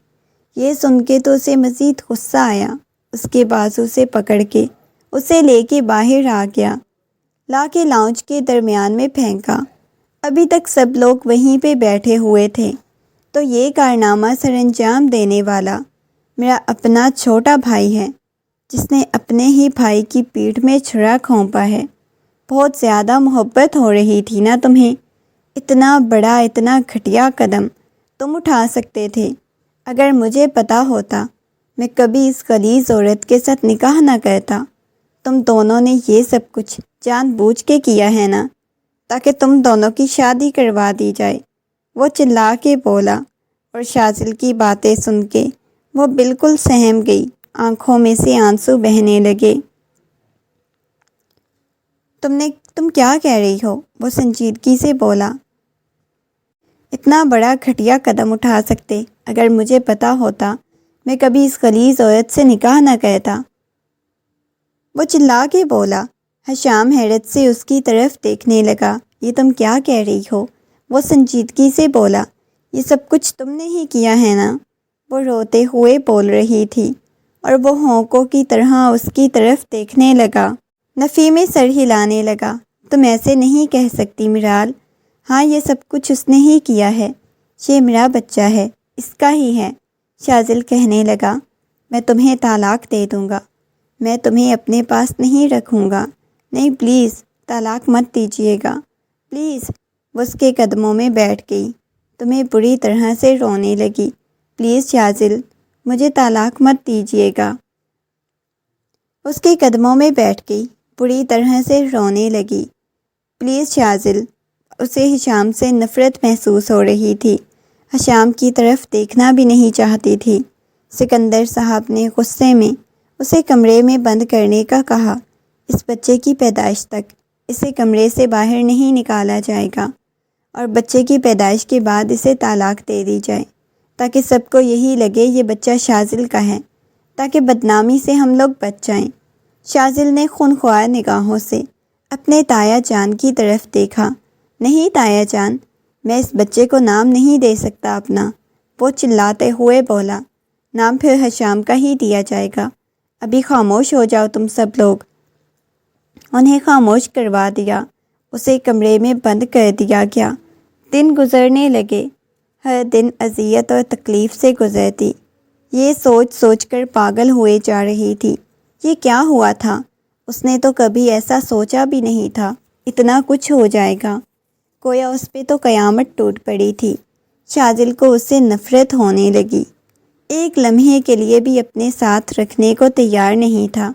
یہ سن کے تو اسے مزید غصہ آیا، اس کے بازو سے پکڑ کے اسے لے کے باہر آ گیا، لا کے لاؤنج کے درمیان میں پھینکا۔ ابھی تک سب لوگ وہیں پہ بیٹھے ہوئے تھے، تو یہ کارنامہ سر انجام دینے والا میرا اپنا چھوٹا بھائی ہے، جس نے اپنے ہی بھائی کی پیٹھ میں چھرا گھونپا ہے۔ بہت زیادہ محبت ہو رہی تھی نا تمہیں؟ اتنا بڑا، اتنا گھٹیا قدم تم اٹھا سکتے تھے۔ اگر مجھے پتہ ہوتا، میں کبھی اس غلیظ عورت کے ساتھ نکاح نہ کرتا۔ تم دونوں نے یہ سب کچھ جان بوجھ کے کیا ہے نا، تاکہ تم دونوں کی شادی کروا دی جائے، وہ چلا کے بولا، اور شازل کی باتیں سن کے وہ بالکل سہم گئی، آنکھوں میں سے آنسو بہنے لگے۔ تم کیا کہہ رہی ہو؟ وہ سنجیدگی سے بولا۔ اتنا بڑا گھٹیا قدم اٹھا سکتے اگر مجھے پتا ہوتا میں کبھی اس غلیظ عورت سے نکاح نہ کرتا، وہ چلا کے بولا۔ حشام حیرت سے اس کی طرف دیکھنے لگا۔ یہ تم کیا کہہ رہی ہو؟ وہ سنجیدگی سے بولا۔ یہ سب کچھ تم نے ہی کیا ہے نا؟ وہ روتے ہوئے بول رہی تھی اور وہ ہونکوں کی طرح اس کی طرف دیکھنے لگا۔ نفی میں سر ہلانے لگا۔ تم ایسے نہیں کہہ سکتی میرال، ہاں یہ سب کچھ اس نے ہی کیا ہے، یہ میرا بچہ ہے، اس کا ہی ہے۔ شازل کہنے لگا، میں تمہیں طلاق دے دوں گا، میں تمہیں اپنے پاس نہیں رکھوں گا، نہیں پلیز طلاق مت دیجیے گا پلیز۔ وہ اس کے قدموں میں بیٹھ گئی، تمہیں بری طرح سے رونے لگی۔ پلیز شازل مجھے طلاق مت دیجیے گا۔ اس کے قدموں میں بیٹھ گئی، بری طرح سے رونے لگی۔ پلیز شازل۔ اسے حشام سے نفرت محسوس ہو رہی تھی، حشام کی طرف دیکھنا بھی نہیں چاہتی تھی۔ سکندر صاحب نے غصے میں اسے کمرے میں بند کرنے کا کہا۔ اس بچے کی پیدائش تک اسے کمرے سے باہر نہیں نکالا جائے گا، اور بچے کی پیدائش کے بعد اسے طلاق دے دی جائے، تاکہ سب کو یہی لگے یہ بچہ شازل کا ہے، تاکہ بدنامی سے ہم لوگ بچ جائیں۔ شازل نے خونخوار نگاہوں سے اپنے تایا جان کی طرف دیکھا۔ نہیں تایا جان، میں اس بچے کو نام نہیں دے سکتا اپنا، وہ چلاتے ہوئے بولا۔ نام پھر حشام کا ہی دیا جائے گا۔ ابھی خاموش ہو جاؤ تم سب لوگ۔ انہیں خاموش کروا دیا، اسے کمرے میں بند کر دیا گیا۔ دن گزرنے لگے، ہر دن اذیت اور تکلیف سے گزرتی۔ یہ سوچ سوچ کر پاگل ہوئے جا رہی تھی۔ یہ کیا ہوا تھا؟ اس نے تو کبھی ایسا سوچا بھی نہیں تھا، اتنا کچھ ہو جائے گا۔ گویا اس پہ تو قیامت ٹوٹ پڑی تھی۔ شازل کو اس سے نفرت ہونے لگی، ایک لمحے کے لیے بھی اپنے ساتھ رکھنے کو تیار نہیں تھا۔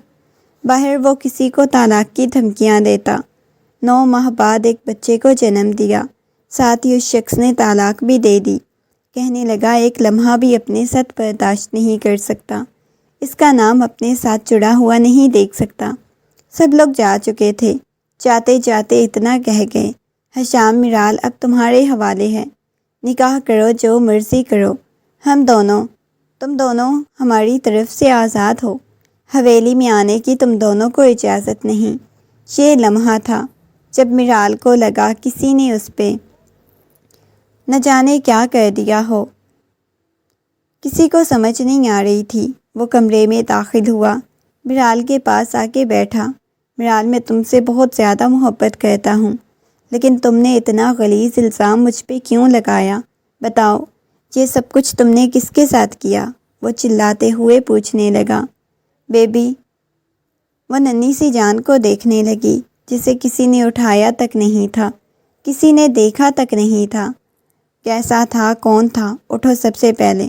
باہر وہ کسی کو طلاق کی دھمکیاں دیتا، 9 ماہ بعد ایک بچے کو جنم دیا، ساتھ ہی اس شخص نے طلاق بھی دے دی۔ کہنے لگا ایک لمحہ بھی اپنے ساتھ برداشت نہیں کر سکتا، اس کا نام اپنے ساتھ جڑا ہوا نہیں دیکھ سکتا۔ سب لوگ جا چکے تھے، جاتے جاتے اتنا کہہ گئے، حشام میرال اب تمہارے حوالے ہے، نکاح کرو جو مرضی کرو، تم دونوں ہماری طرف سے آزاد ہو، حویلی میں آنے کی تم دونوں کو اجازت نہیں۔ یہ لمحہ تھا جب میرال کو لگا کسی نے اس پہ نہ جانے کیا کر دیا ہو۔ کسی کو سمجھ نہیں آ رہی تھی۔ وہ کمرے میں داخل ہوا، میرال کے پاس آ کے بیٹھا۔ میرال میں تم سے بہت زیادہ محبت کرتا ہوں، لیکن تم نے اتنا غلیظ الزام مجھ پہ کیوں لگایا؟ بتاؤ یہ سب کچھ تم نے کس کے ساتھ کیا؟ وہ چلاتے ہوئے پوچھنے لگا۔ بیبی، وہ ننھی سی جان کو دیکھنے لگی جسے کسی نے اٹھایا تک نہیں تھا، کسی نے دیکھا تک نہیں تھا۔ کیسا تھا؟ کون تھا؟ اٹھو سب سے پہلے،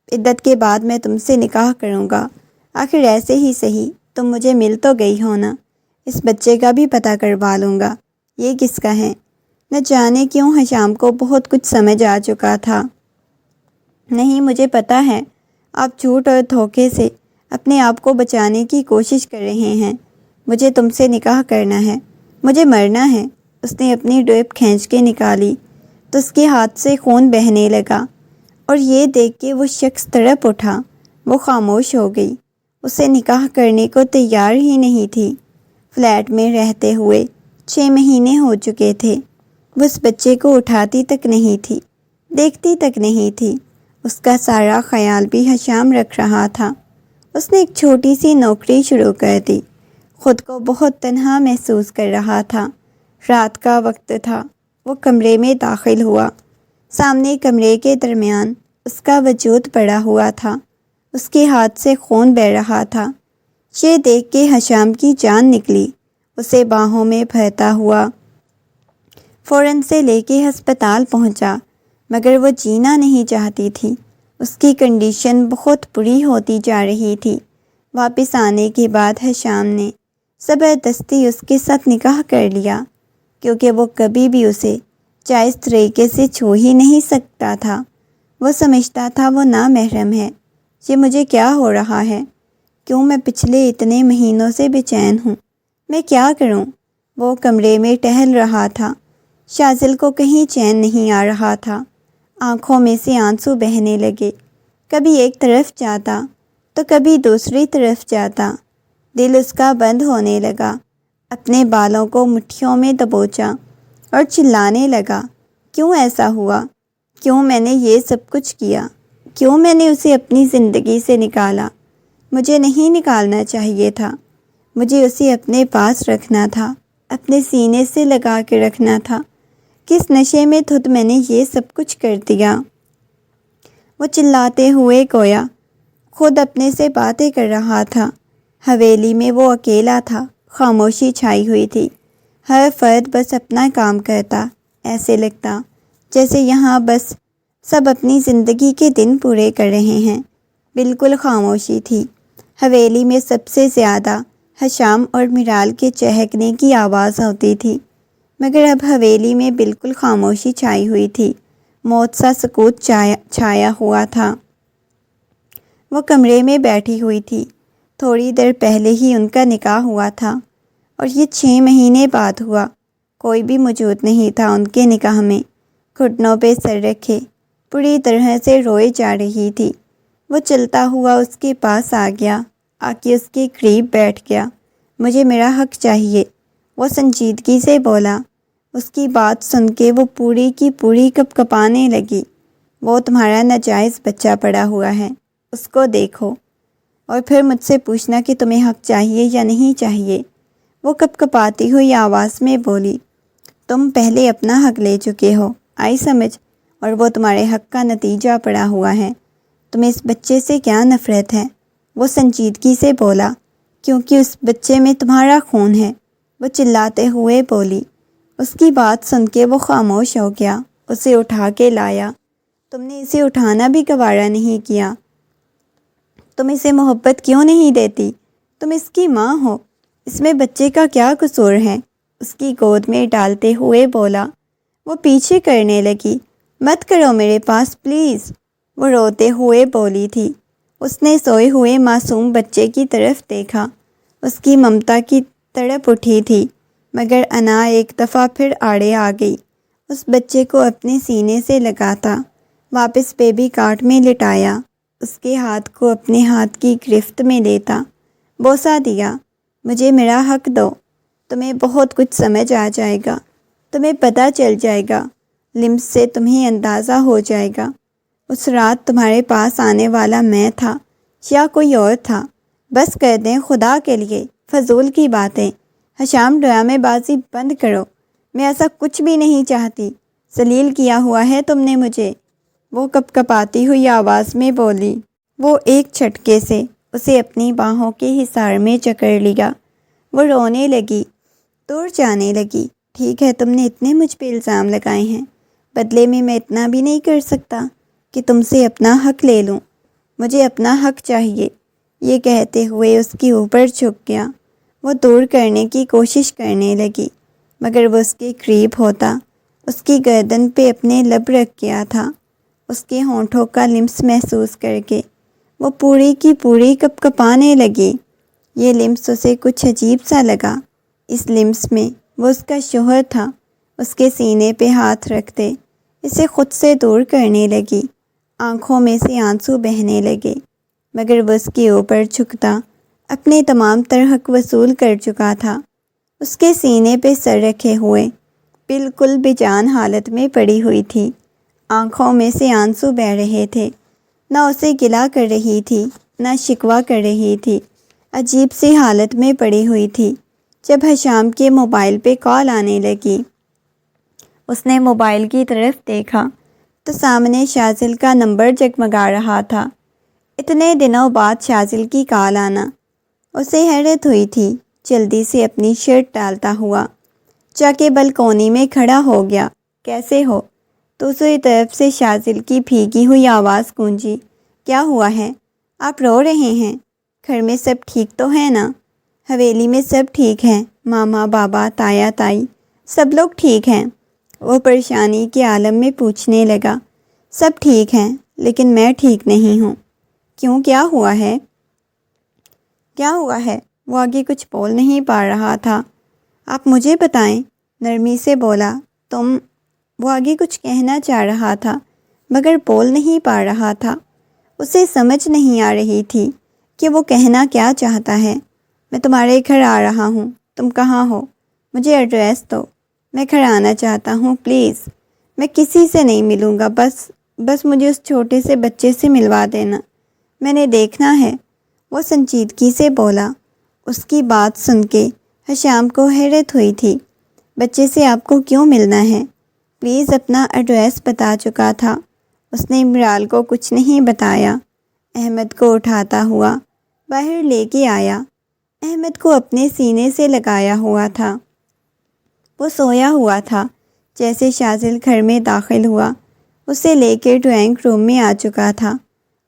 عدت کے بعد میں تم سے نکاح کروں گا۔ آخر ایسے ہی صحیح تم مجھے مل تو گئی ہو نا، اس بچے کا بھی پتہ کروا لوں گا، یہ کس کا ہے؟ نہ جانے کیوں حشام کو بہت کچھ سمجھ آ چکا تھا۔ نہیں مجھے پتہ ہے، آپ جھوٹ اور دھوکے سے اپنے آپ کو بچانے کی کوشش کر رہے ہیں۔ مجھے تم سے نکاح کرنا ہے، مجھے مرنا ہے۔ اس نے اپنی ڈریپ کھینچ کے نکالی تو اس کے ہاتھ سے خون بہنے لگا، اور یہ دیکھ کے وہ شخص تڑپ اٹھا۔ وہ خاموش ہو گئی، اسے نکاح کرنے کو تیار ہی نہیں تھی۔ فلیٹ میں رہتے ہوئے 6 مہینے ہو چکے تھے، وہ اس بچے کو اٹھاتی تک نہیں تھی، دیکھتی تک نہیں تھی۔ اس کا سارا خیال بھی حشام رکھ رہا تھا۔ اس نے ایک چھوٹی سی نوکری شروع کر دی، خود کو بہت تنہا محسوس کر رہا تھا۔ رات کا وقت تھا، وہ کمرے میں داخل ہوا۔ سامنے کمرے کے درمیان اس کا وجود پڑا ہوا تھا، اس کے ہاتھ سے خون بہہ رہا تھا۔ یہ دیکھ کے حشام کی جان نکلی، اسے باہوں میں بھرتا ہوا فوراً سے لے کے ہسپتال پہنچا، مگر وہ جینا نہیں چاہتی تھی۔ اس کی کنڈیشن بہت بری ہوتی جا رہی تھی۔ واپس آنے کے بعد حشام نے زبردستی اس کے ساتھ نکاح کر لیا، کیونکہ وہ کبھی بھی اسے جائز طریقے سے چھو ہی نہیں سکتا تھا۔ وہ سمجھتا تھا وہ نامحرم ہے۔ یہ مجھے کیا ہو رہا ہے؟ کیوں میں پچھلے اتنے مہینوں سے بے چین ہوں؟ میں کیا کروں؟ وہ کمرے میں ٹہل رہا تھا۔ شاذل کو کہیں چین نہیں آ رہا تھا۔ آنکھوں میں سے آنسو بہنے لگے، کبھی ایک طرف جاتا تو کبھی دوسری طرف جاتا۔ دل اس کا بند ہونے لگا، اپنے بالوں کو مٹھیوں میں دبوچا اور چلانے لگا، کیوں ایسا ہوا؟ کیوں میں نے یہ سب کچھ کیا؟ کیوں میں نے اسے اپنی زندگی سے نکالا؟ مجھے نہیں نکالنا چاہیے تھا، مجھے اسے اپنے پاس رکھنا تھا، اپنے سینے سے لگا کے رکھنا تھا۔ کس نشے میں دھت میں نے یہ سب کچھ کر دیا؟ وہ چلاتے ہوئے گویا خود اپنے سے باتیں کر رہا تھا۔ حویلی میں وہ اکیلا تھا، خاموشی چھائی ہوئی تھی، ہر فرد بس اپنا کام کرتا، ایسے لگتا جیسے یہاں بس سب اپنی زندگی کے دن پورے کر رہے ہیں۔ بالکل خاموشی تھی۔ حویلی میں سب سے زیادہ حشام اور میرال کے چہکنے کی آواز ہوتی تھی، مگر اب حویلی میں بالکل خاموشی چھائی ہوئی تھی، موت سا سکوت چھایا ہوا تھا۔ وہ کمرے میں بیٹھی ہوئی تھی، تھوڑی دیر پہلے ہی ان کا نکاح ہوا تھا اور یہ 6 مہینے بعد ہوا۔ کوئی بھی موجود نہیں تھا ان کے نکاح میں۔ گھٹنوں پہ سر رکھے پوری طرح سے روئے جا رہی تھی۔ وہ چلتا ہوا اس کے پاس آ گیا، آ کے اس کے قریب بیٹھ گیا۔ مجھے میرا حق چاہیے، وہ سنجیدگی سے بولا۔ اس کی بات سن کے وہ پوری کی پوری کپ کپانے لگی۔ وہ تمہارا ناجائز بچہ پڑا ہوا ہے، اس کو دیکھو، اور پھر مجھ سے پوچھنا کہ تمہیں حق چاہیے یا نہیں چاہیے۔ وہ کپ کپاتی ہوئی آواز میں بولی، تم پہلے اپنا حق لے چکے ہو، آئی سمجھ، اور وہ تمہارے حق کا نتیجہ پڑا ہوا ہے۔ تمہیں اس بچے سے کیا نفرت ہے؟ وہ سنجیدگی سے بولا، کیونکہ اس بچے میں تمہارا خون ہے، وہ چلاتے ہوئے بولی۔ اس کی بات سن کے وہ خاموش ہو گیا۔ اسے اٹھا کے لایا۔ تم نے اسے اٹھانا بھی گوارا نہیں کیا۔ تم اسے محبت کیوں نہیں دیتی؟ تم اس کی ماں ہو، اس میں بچے کا کیا قصور ہے؟ اس کی گود میں ڈالتے ہوئے بولا۔ وہ پیچھے کرنے لگی، مت کرو میرے پاس پلیز، وہ روتے ہوئے بولی تھی۔ اس نے سوئے ہوئے معصوم بچے کی طرف دیکھا، اس کی ممتا کی تڑپ اٹھی تھی، مگر انا ایک دفعہ پھر آڑے آ گئی۔ اس بچے کو اپنے سینے سے لگاتا، واپس بیبی کاٹ میں لٹایا، اس کے ہاتھ کو اپنے ہاتھ کی گرفت میں لیتا، بوسہ دیا۔ مجھے میرا حق دو، تمہیں بہت کچھ سمجھ آ جائے گا، تمہیں پتہ چل جائے گا، لمس سے تمہیں اندازہ ہو جائے گا۔ اس رات تمہارے پاس آنے والا میں تھا یا کوئی اور تھا؟ بس کر دیں خدا کے لیے، فضول کی باتیں۔ حشام ڈرامے بازی بند کرو، میں ایسا کچھ بھی نہیں چاہتی، ذلیل کیا ہوا ہے تم نے مجھے، وہ کپ کپاتی ہوئی آواز میں بولی۔ وہ ایک چھٹکے سے اسے اپنی باہوں کے حصار میں جکڑ لیا۔ وہ رونے لگی، دور جانے لگی۔ ٹھیک ہے، تم نے اتنے مجھ پہ الزام لگائے ہیں، بدلے میں اتنا بھی نہیں کر سکتا کہ تم سے اپنا حق لے لوں۔ مجھے اپنا حق چاہیے، یہ کہتے ہوئے اس کے اوپر جھک گیا۔ وہ دور کرنے کی کوشش کرنے لگی، مگر وہ اس کے قریب ہوتا، اس کی گردن پہ اپنے لب رکھ گیا تھا، اس کے ہونٹوں کا لمس محسوس کر کے وہ پوری کی پوری کپ کپانے لگی۔ یہ لمس اسے کچھ عجیب سا لگا۔ اس لمس میں وہ اس کا شوہر تھا۔ اس کے سینے پہ ہاتھ رکھتے اسے خود سے دور کرنے لگی۔ آنکھوں میں سے آنسو بہنے لگے، مگر وہ اس کے اوپر جھکتا اپنے تمام تر حق وصول کر چکا تھا۔ اس کے سینے پہ سر رکھے ہوئے بالکل بے جان حالت میں پڑی ہوئی تھی، آنکھوں میں سے آنسو بہہ رہے تھے، نہ اسے گلہ کر رہی تھی نہ شکوہ کر رہی تھی، عجیب سی حالت میں پڑی ہوئی تھی۔ جب حشام کے موبائل پہ کال آنے لگی، اس نے موبائل کی طرف دیکھا تو سامنے شاذل کا نمبر جگمگا رہا تھا۔ اتنے دنوں بعد شاذل کی کال آنا، اسے حیرت ہوئی تھی۔ جلدی سے اپنی شرٹ ڈالتا ہوا جا کے بلکونی میں کھڑا ہو گیا۔ کیسے ہو؟ دوسری طرف سے شاذل کی بھیگی ہوئی آواز گونجی، کیا ہوا ہے؟ آپ رو رہے ہیں؟ گھر میں سب ٹھیک تو ہے نا؟ حویلی میں سب ٹھیک ہیں؟ ماما، بابا، تایا، تائی سب لوگ ٹھیک ہیں؟ وہ پریشانی کے عالم میں پوچھنے لگا۔ سب ٹھیک ہیں، لیکن میں ٹھیک نہیں ہوں۔ کیوں، کیا ہوا ہے؟ کیا ہوا ہے؟ وہ آگے کچھ بول نہیں پا رہا تھا۔ آپ مجھے بتائیں، نرمی سے بولا۔ وہ آگے کچھ کہنا چاہ رہا تھا مگر بول نہیں پا رہا تھا۔ اسے سمجھ نہیں آ رہی تھی کہ وہ کہنا کیا چاہتا ہے۔ میں تمہارے گھر آ رہا ہوں، تم کہاں ہو؟ مجھے ایڈریس دو، میں گھر آنا چاہتا ہوں پلیز۔ میں کسی سے نہیں ملوں گا، بس مجھے اس چھوٹے سے بچے سے ملوا دینا، میں نے دیکھنا ہے۔ وہ سنجیدگی سے بولا۔ اس کی بات سن کے حشام کو حیرت ہوئی تھی۔ بچے سے آپ کو کیوں ملنا ہے؟ پلیز اپنا ایڈریس بتا چکا تھا۔ اس نے عمران کو کچھ نہیں بتایا۔ احمد کو اٹھاتا ہوا باہر لے کے آیا۔ احمد کو اپنے سینے سے لگایا ہوا تھا۔ وہ سویا ہوا تھا۔ جیسے شازل گھر میں داخل ہوا، اسے لے کے ڈرائنگ روم میں آ چکا تھا۔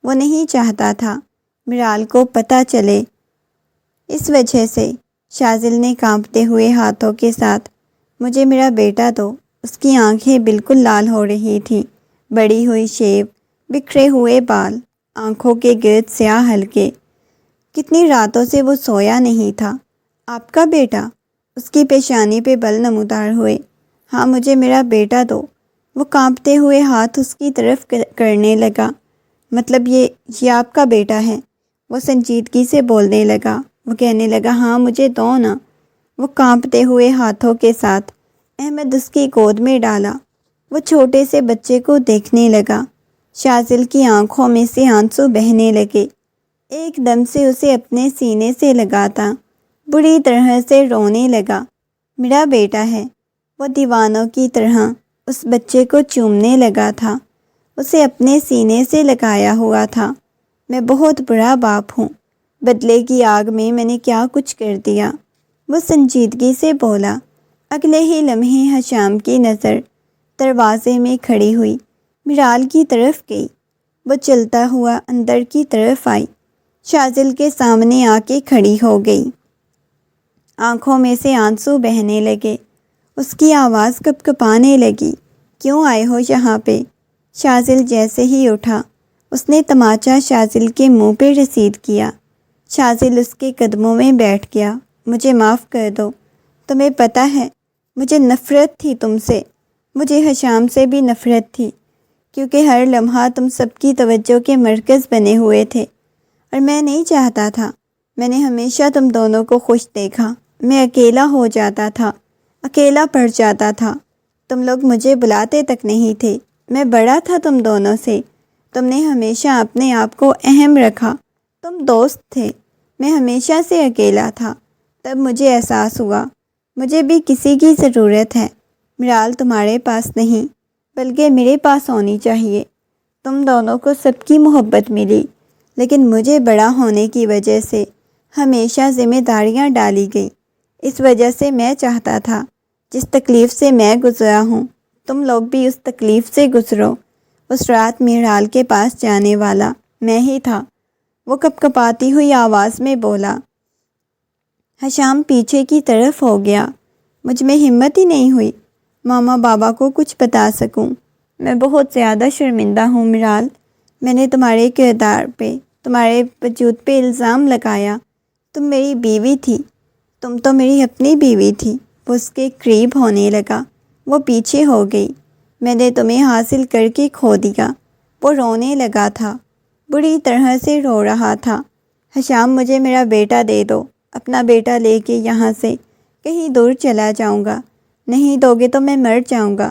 وہ نہیں چاہتا تھا مرال کو پتہ چلے۔ اس وجہ سے شازل نے کانپتے ہوئے ہاتھوں کے ساتھ مجھے میرا بیٹا دو۔ اس کی آنکھیں بالکل لال ہو رہی تھیں، بڑی ہوئی شیب، بکھرے ہوئے بال، آنکھوں کے گرد سیاہ حلقے۔ کتنی راتوں سے وہ سویا نہیں تھا۔ آپ کا بیٹا؟ اس کی پیشانی پہ بل نمودار ہوئے۔ ہاں، مجھے میرا بیٹا دو۔ وہ کانپتے ہوئے ہاتھ اس کی طرف کرنے لگا۔ مطلب یہ آپ کا بیٹا ہے؟ وہ سنجیدگی سے بولنے لگا۔ وہ کہنے لگا ہاں مجھے دو نا۔ وہ کانپتے ہوئے ہاتھوں کے ساتھ احمد اس کی گود میں ڈالا۔ وہ چھوٹے سے بچے کو دیکھنے لگا۔ شازل کی آنکھوں میں سے آنسو بہنے لگے۔ ایک دم سے اسے اپنے سینے سے لگاتا بری طرح سے رونے لگا۔ میرا بیٹا ہے۔ وہ دیوانوں کی طرح اس بچے کو چومنے لگا تھا، اسے اپنے سینے سے لگایا ہوا تھا۔ میں بہت برا باپ ہوں، بدلے کی آگ میں میں نے کیا کچھ کر دیا، وہ سنجیدگی سے بولا۔ اگلے ہی لمحے حشام کی نظر دروازے میں کھڑی ہوئی مرال کی طرف گئی۔ وہ چلتا ہوا اندر کی طرف آئی، شازل کے سامنے آ کے کھڑی ہو گئی۔ آنکھوں میں سے آنسو بہنے لگے، اس کی آواز کپکپانے لگی۔ کیوں آئے ہو یہاں پہ؟ شازل جیسے ہی اٹھا، اس نے تماچا شازل کے منہ پہ رسید کیا۔ شازل اس کے قدموں میں بیٹھ گیا۔ مجھے معاف کر دو، تمہیں پتہ ہے مجھے نفرت تھی تم سے، مجھے حشام سے بھی نفرت تھی، کیونکہ ہر لمحہ تم سب کی توجہ کے مرکز بنے ہوئے تھے اور میں نہیں چاہتا تھا۔ میں نے ہمیشہ تم دونوں کو خوش دیکھا، میں اکیلا ہو جاتا تھا، اکیلا پڑ جاتا تھا۔ تم لوگ مجھے بلاتے تک نہیں تھے، میں بڑا تھا تم دونوں سے۔ تم نے ہمیشہ اپنے آپ کو اہم رکھا، تم دوست تھے، میں ہمیشہ سے اکیلا تھا۔ تب مجھے احساس ہوا مجھے بھی کسی کی ضرورت ہے۔ مرال تمہارے پاس نہیں بلکہ میرے پاس ہونی چاہیے۔ تم دونوں کو سب کی محبت ملی، لیکن مجھے بڑا ہونے کی وجہ سے ہمیشہ ذمہ داریاں ڈالی گئی۔ اس وجہ سے میں چاہتا تھا جس تکلیف سے میں گزرا ہوں تم لوگ بھی اس تکلیف سے گزرو۔ اس رات میرال کے پاس جانے والا میں ہی تھا، وہ کپکپاتی ہوئی آواز میں بولا۔ حشام پیچھے کی طرف ہو گیا۔ مجھ میں ہمت ہی نہیں ہوئی ماما بابا کو کچھ بتا سکوں۔ میں بہت زیادہ شرمندہ ہوں مرال، میں نے تمہارے کردار پہ، تمہارے وجود پہ الزام لگایا۔ تم میری بیوی تھی، تم تو میری اپنی بیوی تھی۔ وہ اس کے قریب ہونے لگا، وہ پیچھے ہو گئی۔ میں نے تمہیں حاصل کر کے کھو دیا۔ وہ رونے لگا تھا، بری طرح سے رو رہا تھا۔ حشام مجھے میرا بیٹا دے دو، اپنا بیٹا لے کے یہاں سے کہیں دور چلا جاؤں گا، نہیں دو گے تو میں مر جاؤں گا۔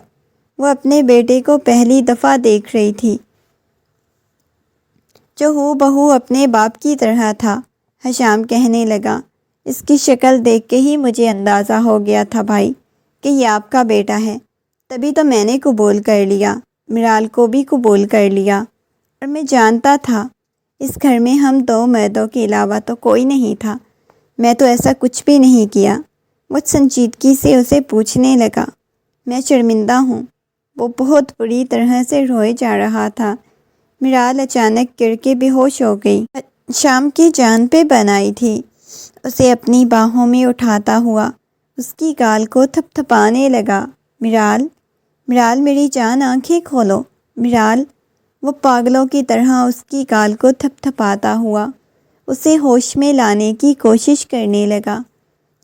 وہ اپنے بیٹے کو پہلی دفعہ دیکھ رہی تھی جو ہو بہو اپنے باپ کی طرح تھا۔ حشام کہنے لگا، اس کی شکل دیکھ کے ہی مجھے اندازہ ہو گیا تھا بھائی کہ یہ آپ کا بیٹا ہے، تبھی تو میں نے قبول کر لیا، مرال کو بھی قبول کر لیا۔ اور میں جانتا تھا اس گھر میں ہم دو مردوں کے علاوہ تو کوئی نہیں تھا، میں تو ایسا کچھ بھی نہیں کیا۔ وہ سنجیدگی سے اسے پوچھنے لگا، میں شرمندہ ہوں۔ وہ بہت بری طرح سے روئے جا رہا تھا۔ مرال اچانک گر کے بے ہوش ہو گئی۔ شام کی جان پہ بن آئی تھی اسے اپنی باہوں میں اٹھاتا ہوا اس کی گال کو تھپ تھپانے لگا۔ مرال، مرال میری جان آنکھیں کھولو، مرال۔ وہ پاگلوں کی طرح اس کی گال کو تھپ تھپاتا ہوا اسے ہوش میں لانے کی کوشش کرنے لگا،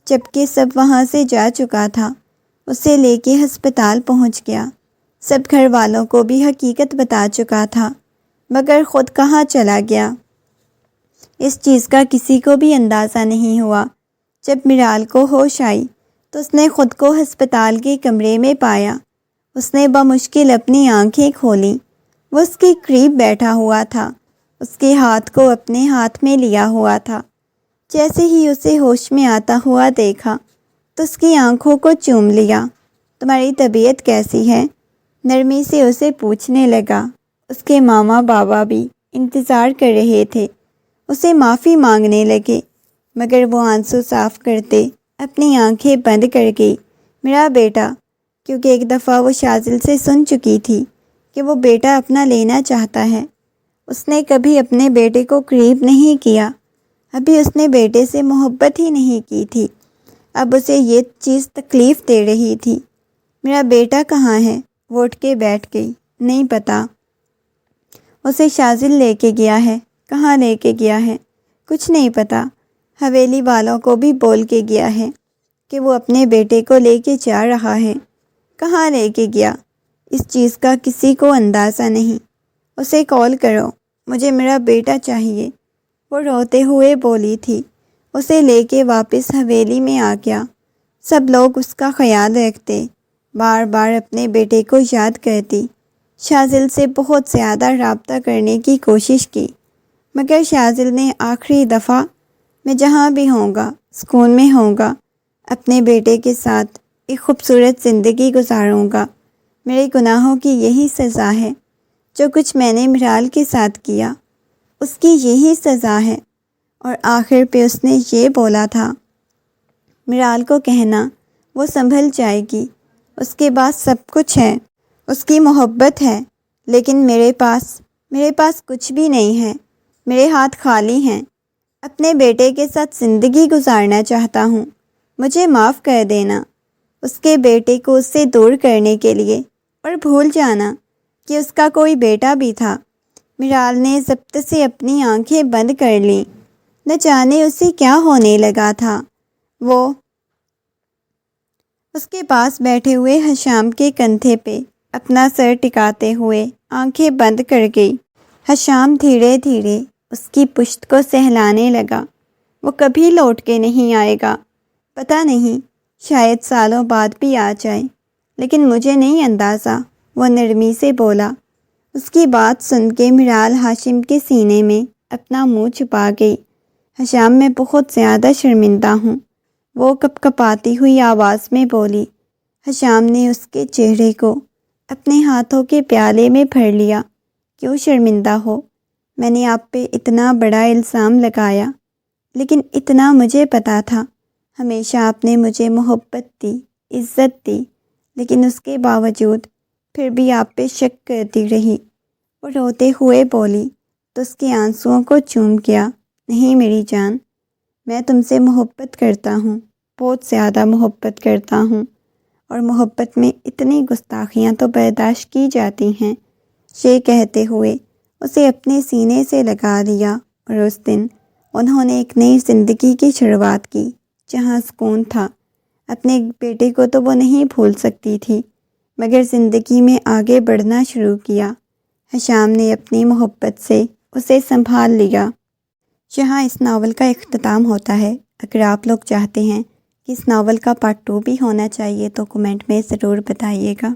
جبکہ سب وہاں سے جا چکا تھا۔ اسے لے کے ہسپتال پہنچ گیا، سب گھر والوں کو بھی حقیقت بتا چکا تھا، مگر خود کہاں چلا گیا اس چیز کا کسی کو بھی اندازہ نہیں ہوا۔ جب مرال کو ہوش آئی تو اس نے خود کو ہسپتال کے کمرے میں پایا۔ اس نے بمشکل اپنی آنکھیں کھولیں۔ وہ اس کے قریب بیٹھا ہوا تھا، اس کے ہاتھ کو اپنے ہاتھ میں لیا ہوا تھا۔ جیسے ہی اسے ہوش میں آتا ہوا دیکھا تو اس کی آنکھوں کو چوم لیا۔ تمہاری طبیعت کیسی ہے؟ نرمی سے اسے پوچھنے لگا۔ اس کے ماما بابا بھی انتظار کر رہے تھے، اسے معافی مانگنے لگے، مگر وہ آنسو صاف کرتے اپنی آنکھیں بند کر گئی۔ میرا بیٹا، کیونکہ ایک دفعہ وہ شازل سے سن چکی تھی کہ وہ بیٹا اپنا لینا چاہتا ہے۔ اس نے کبھی اپنے بیٹے کو قریب نہیں کیا، ابھی اس نے بیٹے سے محبت ہی نہیں کی تھی، اب اسے یہ چیز تکلیف دے رہی تھی۔ میرا بیٹا کہاں ہے؟ وہ اٹھ کے بیٹھ گئی۔ نہیں پتہ، اسے شازل لے کے گیا ہے۔ کہاں لے کے گیا ہے؟ کچھ نہیں پتہ، حویلی والوں کو بھی بول کے گیا ہے کہ وہ اپنے بیٹے کو لے کے جا رہا ہے۔ کہاں لے کے گیا اس چیز کا کسی کو اندازہ نہیں۔ اسے کال کرو، مجھے میرا بیٹا چاہیے، وہ روتے ہوئے بولی تھی۔ اسے لے کے واپس حویلی میں آ گیا۔ سب لوگ اس کا خیال رکھتے، بار بار اپنے بیٹے کو یاد کرتی۔ شازل سے بہت زیادہ رابطہ کرنے کی کوشش کی، مگر شازل نے آخری دفعہ میں جہاں بھی ہوں گا، سکون میں ہوں گا، اپنے بیٹے کے ساتھ ایک خوبصورت زندگی گزاروں گا، میرے گناہوں کی یہی سزا ہے، جو کچھ میں نے مرال کے ساتھ کیا اس کی یہی سزا ہے۔ اور آخر پہ اس نے یہ بولا تھا، مرال کو کہنا وہ سنبھل جائے گی، اس کے پاس سب کچھ ہے، اس کی محبت ہے، لیکن میرے پاس کچھ بھی نہیں ہے، میرے ہاتھ خالی ہیں، اپنے بیٹے کے ساتھ زندگی گزارنا چاہتا ہوں، مجھے معاف کر دینا۔ اس کے بیٹے کو اس سے دور کرنے کے لیے اور بھول جانا کہ اس کا کوئی بیٹا بھی تھا۔ مرال نے ضبط سے اپنی آنکھیں بند کر لیں، نہ جانے اسے کیا ہونے لگا تھا۔ وہ اس کے پاس بیٹھے ہوئے حشام کے کندھے پہ اپنا سر ٹکاتے ہوئے آنکھیں بند کر گئی۔ حشام دھیرے دھیرے اس کی پشت کو سہلانے لگا۔ وہ کبھی لوٹ کے نہیں آئے گا، پتہ نہیں، شاید سالوں بعد بھی آ جائے، لیکن مجھے نہیں اندازہ، وہ نرمی سے بولا۔ اس کی بات سن کے مرال ہاشم کے سینے میں اپنا منہ چھپا گئی۔ حشام، میں بہت زیادہ شرمندہ ہوں، وہ کپ کپاتی ہوئی آواز میں بولی۔ حشام نے اس کے چہرے کو اپنے ہاتھوں کے پیالے میں بھر لیا۔ کیوں شرمندہ ہو؟ میں نے آپ پہ اتنا بڑا الزام لگایا، لیکن اتنا مجھے پتا تھا، ہمیشہ آپ نے مجھے محبت دی، عزت دی، لیکن اس کے باوجود پھر بھی آپ پہ شک کرتی رہی، وہ روتے ہوئے بولی تو اس کے آنسوؤں کو چوم گیا۔ نہیں میری جان، میں تم سے محبت کرتا ہوں، بہت زیادہ محبت کرتا ہوں، اور محبت میں اتنی گستاخیاں تو برداشت کی جاتی ہیں۔ یہ کہتے ہوئے اسے اپنے سینے سے لگا لیا، اور اس دن انہوں نے ایک نئی زندگی کی شروعات کی جہاں سکون تھا۔ اپنے بیٹے کو تو وہ نہیں بھول سکتی تھی، مگر زندگی میں آگے بڑھنا شروع کیا۔ حشام نے اپنی محبت سے اسے سنبھال لیا۔ یہاں اس ناول کا اختتام ہوتا ہے۔ اگر آپ لوگ چاہتے ہیں کہ اس ناول کا پارٹ 2 بھی ہونا چاہیے تو کمنٹ میں ضرور بتائیے گا۔